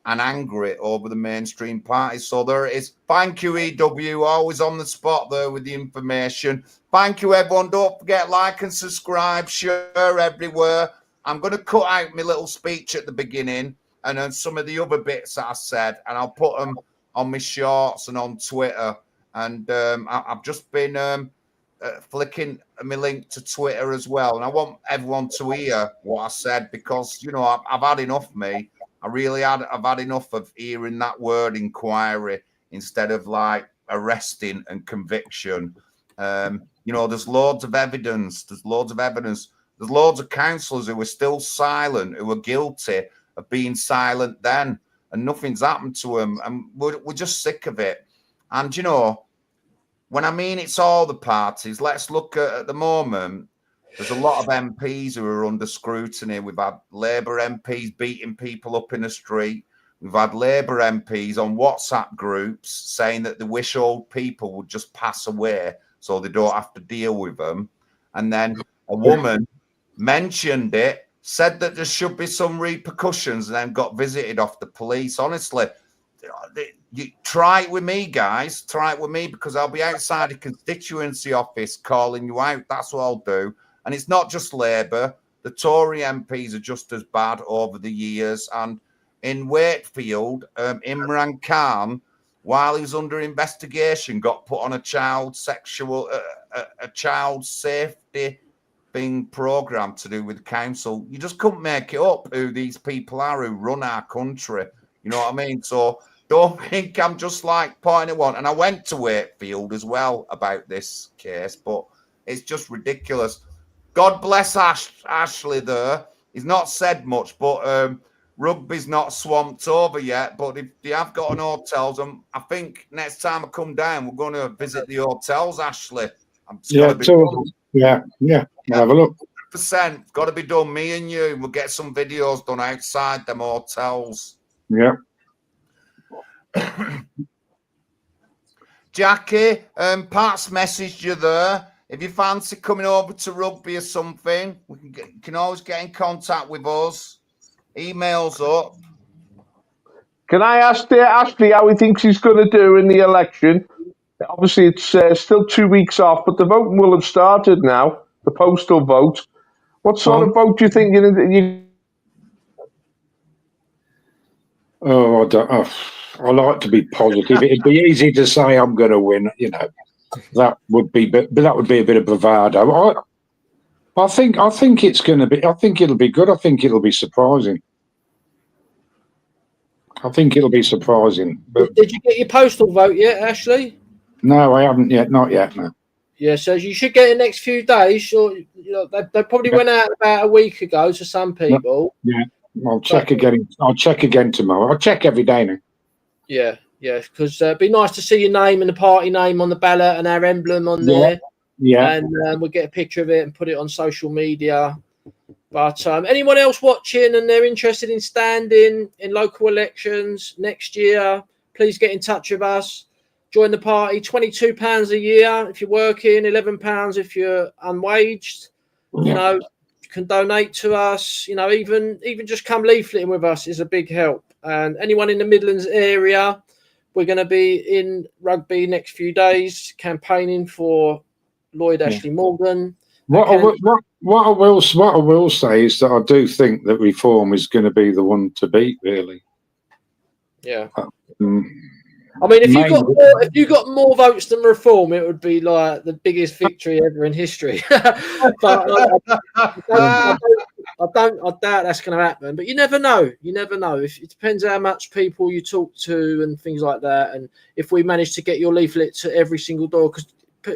and angry over the mainstream parties. So there it is. Thank you, EW. Always on the spot there with the information. Thank you, everyone. Don't forget, like and subscribe, share everywhere. I'm going to cut out my little speech at the beginning and then some of the other bits that I said, and I'll put them on my shorts and on Twitter. And I've just been flicking my link to Twitter as well. And I want everyone to hear what I said because, you know, I've had enough, me. I've had enough of hearing that word inquiry instead of like arresting and conviction. You know, there's loads of evidence. There's loads of councillors who are still silent, who are guilty of being silent then, and nothing's happened to them. And we're just sick of it. And, you know, when I mean it's all the parties, let's look at the moment. There's a lot of MPs who are under scrutiny. We've had Labour MPs beating people up in the street. We've had Labour MPs on WhatsApp groups saying that they wish old people would just pass away so they don't have to deal with them. And then a woman mentioned it, said that there should be some repercussions, and then got visited off the police. Honestly, you try it with me, guys. Try it with me, because I'll be outside the constituency office calling you out. That's what I'll do. And it's not just Labour. The Tory MPs are just as bad over the years. And in Wakefield, Imran Khan, while he was under investigation, got put on a child safety thing program to do with the council. You just couldn't make it up who these people are who run our country. You know what I mean? So don't think I'm just like pointing at one. And I went to Wakefield as well about this case, but it's just ridiculous. God bless Ashley there. He's not said much, but rugby's not swamped over yet. But if they have got an hotels, I think next time I come down, we're going to visit the hotels, Ashley. Yeah, have a look. 100%. Got to be done, me and you. We'll get some videos done outside them hotels. Yeah. Jackie, Pat's messaged you there. If you fancy coming over to rugby or something, we can always get in contact with us. Emails up. Can I ask Ashley how he thinks he's going to do in the election? Obviously, it's still 2 weeks off, but the voting will have started now, the postal vote. What sort of vote do you think you... Oh, I like to be positive. It'd be easy to say I'm going to win, you know. That would be a bit of bravado. I think it's going to be. I think it'll be good. I think it'll be surprising. But did you get your postal vote yet, Ashley? No, I haven't yet. Not yet. No. Yeah, so you should get it next few days. Or, you know, they probably went out about a week ago to some people. Yeah, I'll check again. I'll check again tomorrow. I'll check every day now. Yeah. Yeah, because it'd be nice to see your name and the party name on the ballot and our emblem on there. Yeah. And we'll get a picture of it and put it on social media. But anyone else watching and they're interested in standing in local elections next year, please get in touch with us. Join the party. £22 a year if you're working, £11 if you're unwaged. Yeah. You know, you can donate to us. You know, even just come leafleting with us is a big help. And anyone in the Midlands area, we're going to be in Rugby next few days, campaigning for Lloyd Ashley Morgan. What I will say is that I do think that Reform is going to be the one to beat, really. Yeah. I mean, if you got more votes than Reform, it would be like the biggest victory ever in history. But I doubt that's going to happen. But you never know. You never know. It depends how much people you talk to and things like that. And if we manage to get your leaflet to every single door, because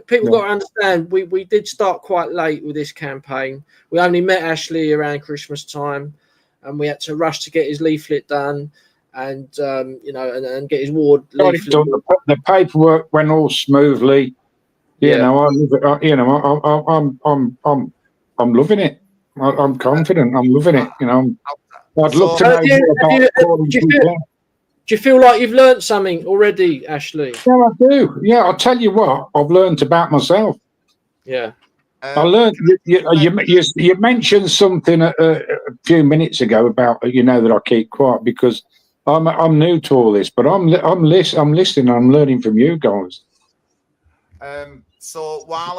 people got to understand, we did start quite late with this campaign. We only met Ashley around Christmas time, and we had to rush to get his leaflet done, and and get his ward leaflet. The paperwork went all smoothly. I'm loving it. I'm confident. I'm loving it. I'd love to know more about do you feel like you've learned something already, Ashley? Yeah, I do. Yeah, I'll tell you what I've learned about myself. Yeah. I learned. You mentioned something a few minutes ago about that I keep quiet because I'm new to all this, but I'm listening. I'm learning from you guys. So while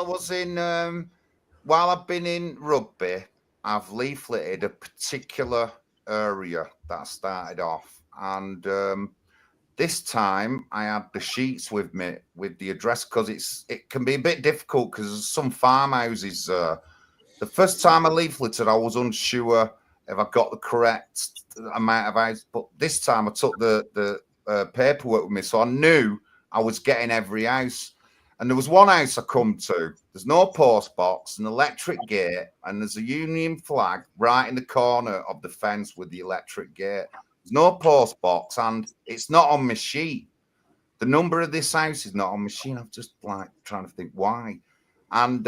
I've been in rugby, I've leafleted a particular area that I started off, and this time I had the sheets with me with the address because it can be a bit difficult because there's some farmhouses. The first time I leafleted, I was unsure if I got the correct amount of houses, but this time I took the paperwork with me, so I knew I was getting every house. And there was one house I come to. There's no post box, an electric gate, and there's a Union flag right in the corner of the fence with the electric gate. There's no post box, and it's not on my sheet. The number of this house is not on my sheet. I'm just trying to think why. And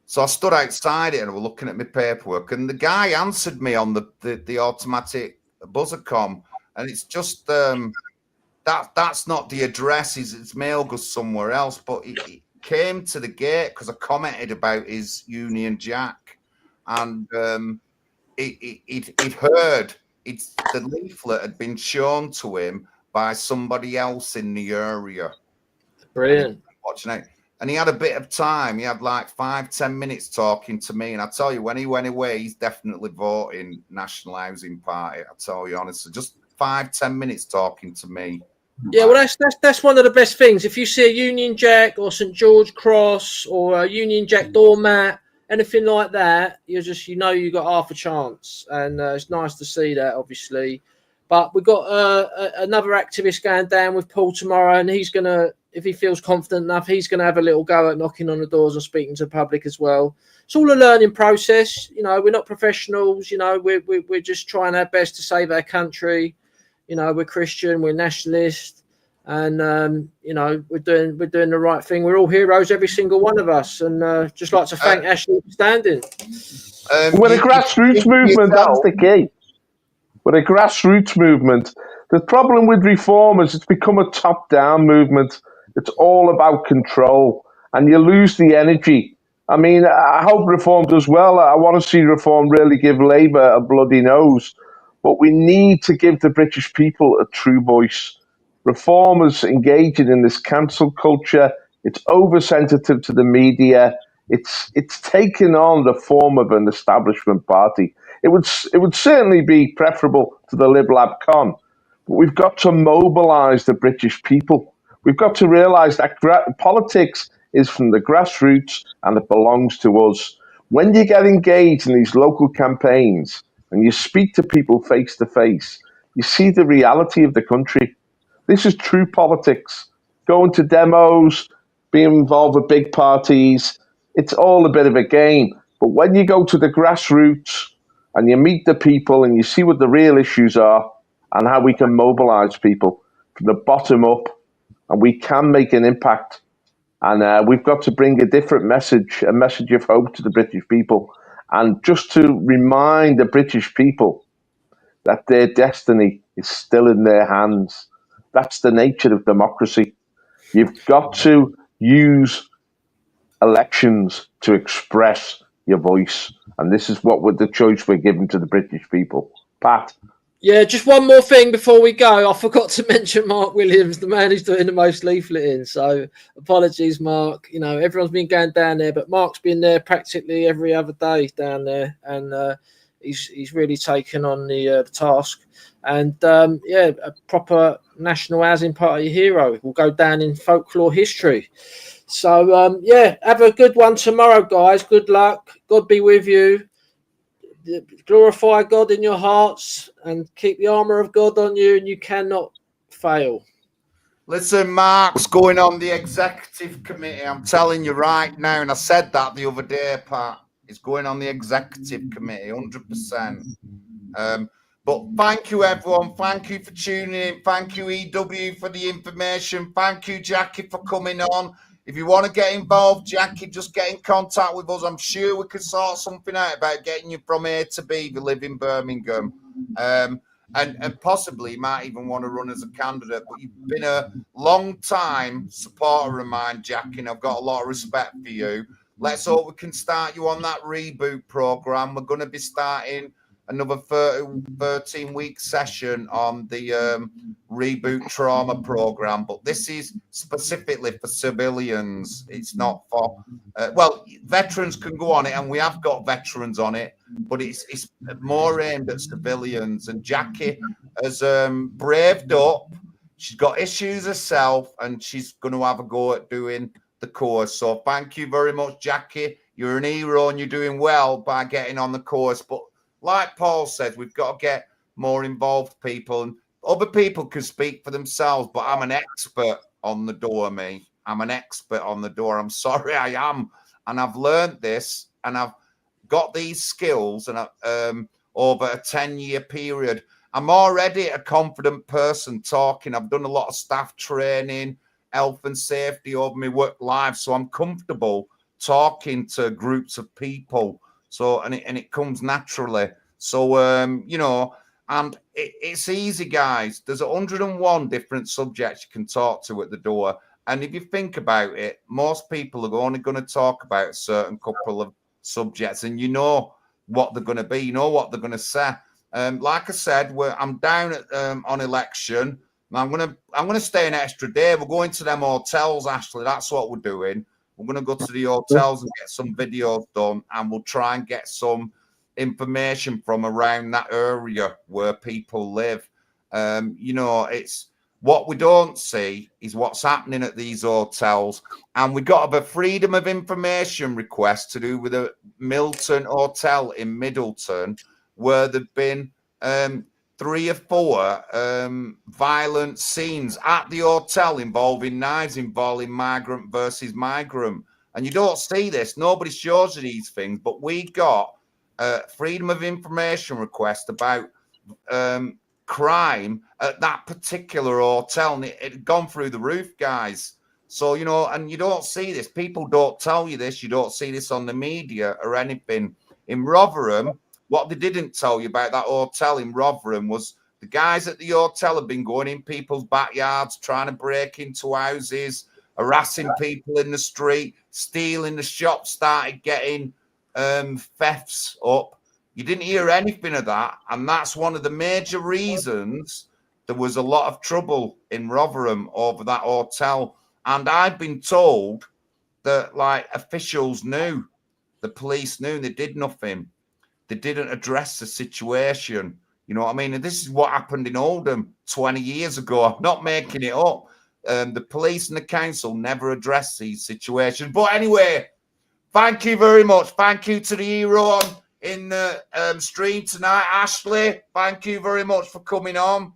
so I stood outside it and I was looking at my paperwork, and the guy answered me on the automatic buzzer comm, and it's just that's not the address. His mail goes somewhere else, but he came to the gate because I commented about his Union Jack, and he'd heard the leaflet had been shown to him by somebody else in the area. Brilliant. Watching it, and he had a bit of time. He had like 5-10 minutes talking to me, and I tell you, when he went away, he's definitely voting National Housing Party. I tell you honestly, just 5-10 minutes talking to me. Yeah, well, that's one of the best things. If you see a Union Jack or St George Cross or a Union Jack doormat, anything like that, you got half a chance, and it's nice to see that, obviously. But we've got another activist going down with Paul tomorrow, and he's gonna, if he feels confident enough, he's gonna have a little go at knocking on the doors or speaking to the public as well. It's all a learning process. We're not professionals. We're just trying our best to save our country. We're Christian, we're nationalist, and we're doing the right thing. We're all heroes, every single one of us, and just like to thank Ashley for standing. We're a grassroots movement. That's the key. We're a grassroots movement. The problem with reform is it's become a top-down movement. It's all about control, and you lose the energy. I mean, I hope reform does well. I want to see reform really give Labour a bloody nose. But we need to give the British people a true voice. Reform is engaging in this cancel culture. It's oversensitive to the media. It's taken on the form of an establishment party. It would certainly be preferable to the Lib Lab Con. But we've got to mobilise the British people. We've got to realise that politics is from the grassroots and it belongs to us. When you get engaged in these local campaigns, and you speak to people face to face, you see the reality of the country. This is true politics. Going to demos, being involved with big parties, it's all a bit of a game. But when you go to the grassroots and you meet the people and you see what the real issues are and how we can mobilize people from the bottom up, and we can make an impact. And we've got to bring a different message, a message of hope to the British people. And just to remind the British people that their destiny is still in their hands. That's the nature of democracy. You've got to use elections to express your voice. And this is the choice we're giving to the British people. Pat? Yeah, just one more thing before we go. I forgot to mention Mark Williams, the man who's doing the most leafleting. So apologies, Mark. Everyone's been going down there, but Mark's been there practically every other day down there, and he's really taken on the task. And a proper National Housing Party hero will go down in folklore history. So have a good one tomorrow, guys. Good luck. God be with you. glorify God in your hearts and keep the armour of God on you, and you cannot fail. Listen, Mark's going on the executive committee. I'm telling you right now, and I said that the other day, Pat. He's going on the executive committee, 100%. But thank you, everyone. Thank you for tuning in. Thank you, EW, for the information. Thank you, Jackie, for coming on. If you want to get involved, Jackie, just get in contact with us. I'm sure we can sort something out about getting you from A to B if you live in Birmingham. And possibly you might even want to run as a candidate. But you've been a long-time supporter of mine, Jackie, and I've got a lot of respect for you. Let's hope we can start you on that reboot program. We're going to be starting another 13-week session on the reboot trauma program, but this is specifically for civilians. It's not for well, veterans can go on it, and we have got veterans on it, but it's more aimed at civilians. And Jackie has braved up. She's got issues herself, and she's going to have a go at doing the course. So thank you very much, Jackie. You're an hero, and you're doing well by getting on the course. But like Paul says, we've got to get more involved people, and other people can speak for themselves, but I'm an expert on the door, me. I'm an expert on the door. I'm sorry, I am. And I've learned this, and I've got these skills, and over a 10-year period. I'm already a confident person talking. I've done a lot of staff training, health and safety over my work life, so I'm comfortable talking to groups of people. So, and it comes naturally. So, you know, and it's easy, guys. There's 101 different subjects you can talk to at the door. And if you think about it, most people are only going to talk about a certain couple of subjects, and you know what they're going to be, you know what they're going to say. Like I said, I'm down at, on election. I'm gonna stay an extra day. We're going to them hotels, Ashley. That's what we're doing. We're going to go to the hotels and get some videos done, and we'll try and get some information from around that area where people live. You know, it's what we don't see is what's happening at these hotels. And we got a freedom of information request to do with a Milton Hotel in Middleton, where there've been 3 or 4 violent scenes at the hotel involving knives, involving migrant versus migrant. And you don't see this. Nobody shows you these things. But we got a freedom of information request about crime at that particular hotel. And it had gone through the roof, guys. So, you know, and you don't see this. People don't tell you this. You don't see this on the media or anything. In Rotherham, what they didn't tell you about that hotel in Rotherham was the guys at the hotel have been going in people's backyards, trying to break into houses, harassing people in the street, stealing the shops, started getting thefts up. You didn't hear anything of that. And that's one of the major reasons there was a lot of trouble in Rotherham over that hotel. And I've been told that, like, officials knew, the police knew, they did nothing. They didn't address the situation. You know what I mean? And this is what happened in Oldham 20 years ago. I'm not making it up. The police and the council never addressed these situations. But anyway, thank you very much. Thank you to the hero in the stream tonight, Ashley. Thank you very much for coming on.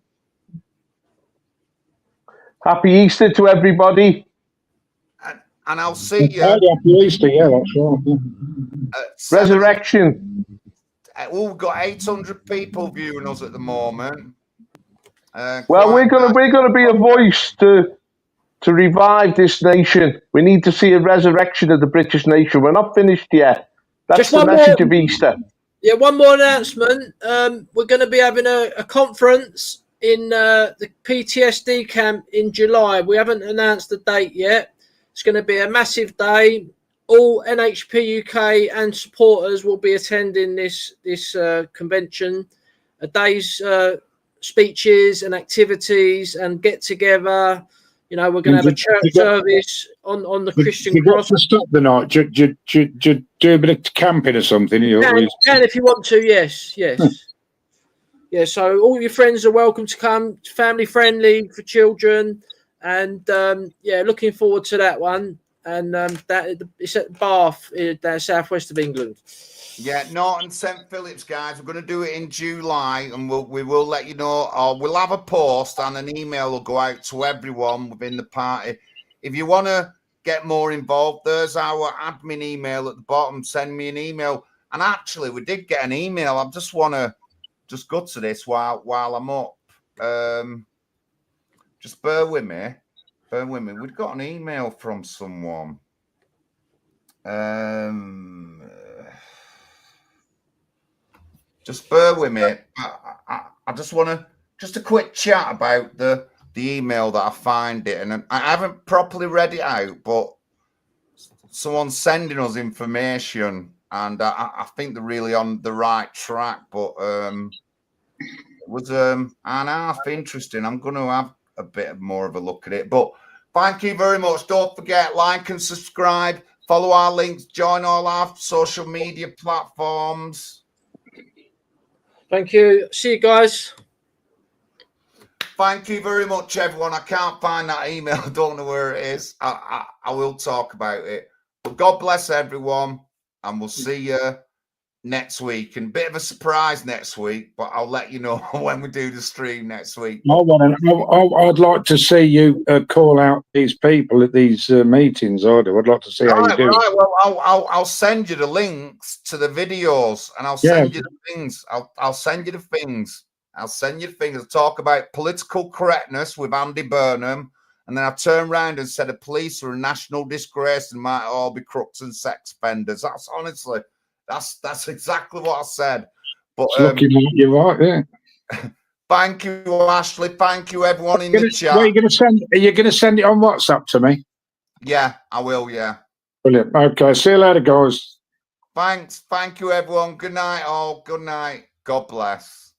Happy Easter to everybody. And I'll see you. Happy Easter, yeah, that's right. Resurrection. We've got 800 people viewing us at the moment. Well, we're gonna be a voice to revive this nation. We need to see a resurrection of the British nation. We're not finished yet. That's the message of Easter. Yeah, one more announcement. We're going to be having a conference in the PTSD camp in July. We haven't announced the date yet. It's going to be a massive day. All NHP UK and supporters will be attending this convention. A day's speeches and activities and get together. You know, we're going to have a church service on the Christian cross. To stop the night, do a bit of camping or something. You can if you want to. Yes. Yeah. So all your friends are welcome to come. Family friendly for children, and yeah, looking forward to that one. and it's at Bath, down southwest of England. Yeah, Norton St Phillips, guys. We're going to do it in July, and we will let you know. Or we'll have a post and an email will go out to everyone within the party. If you want to get more involved, there's our admin email at the bottom. Send me an email. And actually, we did get an email. I just want to go to this while I'm up. Just bear with me. Bear with me. We've got an email from someone. Just bear with me. I just want to just a quick chat about the email that I find it, and I haven't properly read it out, but someone's sending us information, and I think they're really on the right track. But it was an half interesting. I'm going to have a bit more of a look at it. But thank you very much. Don't forget, like and subscribe. Follow our links. Join all our social media platforms. Thank you. See you guys. Thank you very much, everyone. I can't find that email. I don't know where it is. I will talk about it. But God bless everyone, and we'll see you next week. And a bit of a surprise next week, but I'll let you know when we do the stream next week. I'd like to see you call out these people at these meetings. I'd like to see how you do. Right. Well, I'll send you the links to the videos, and I'll send you the things. I'll send you the things. I'll send you the things. I'll talk about political correctness with Andy Burnham, and then I turned around and said the police are a national disgrace and might all be crooks and sex offenders. That's honestly, that's exactly what I said. But you're right, yeah. Thank you, Ashley. Thank you, everyone in the chat. Are you going to send it on WhatsApp to me? Yeah, I will. Yeah. Brilliant. Okay. See you later, guys. Thanks. Thank you, everyone. Good night, all. Good night. God bless.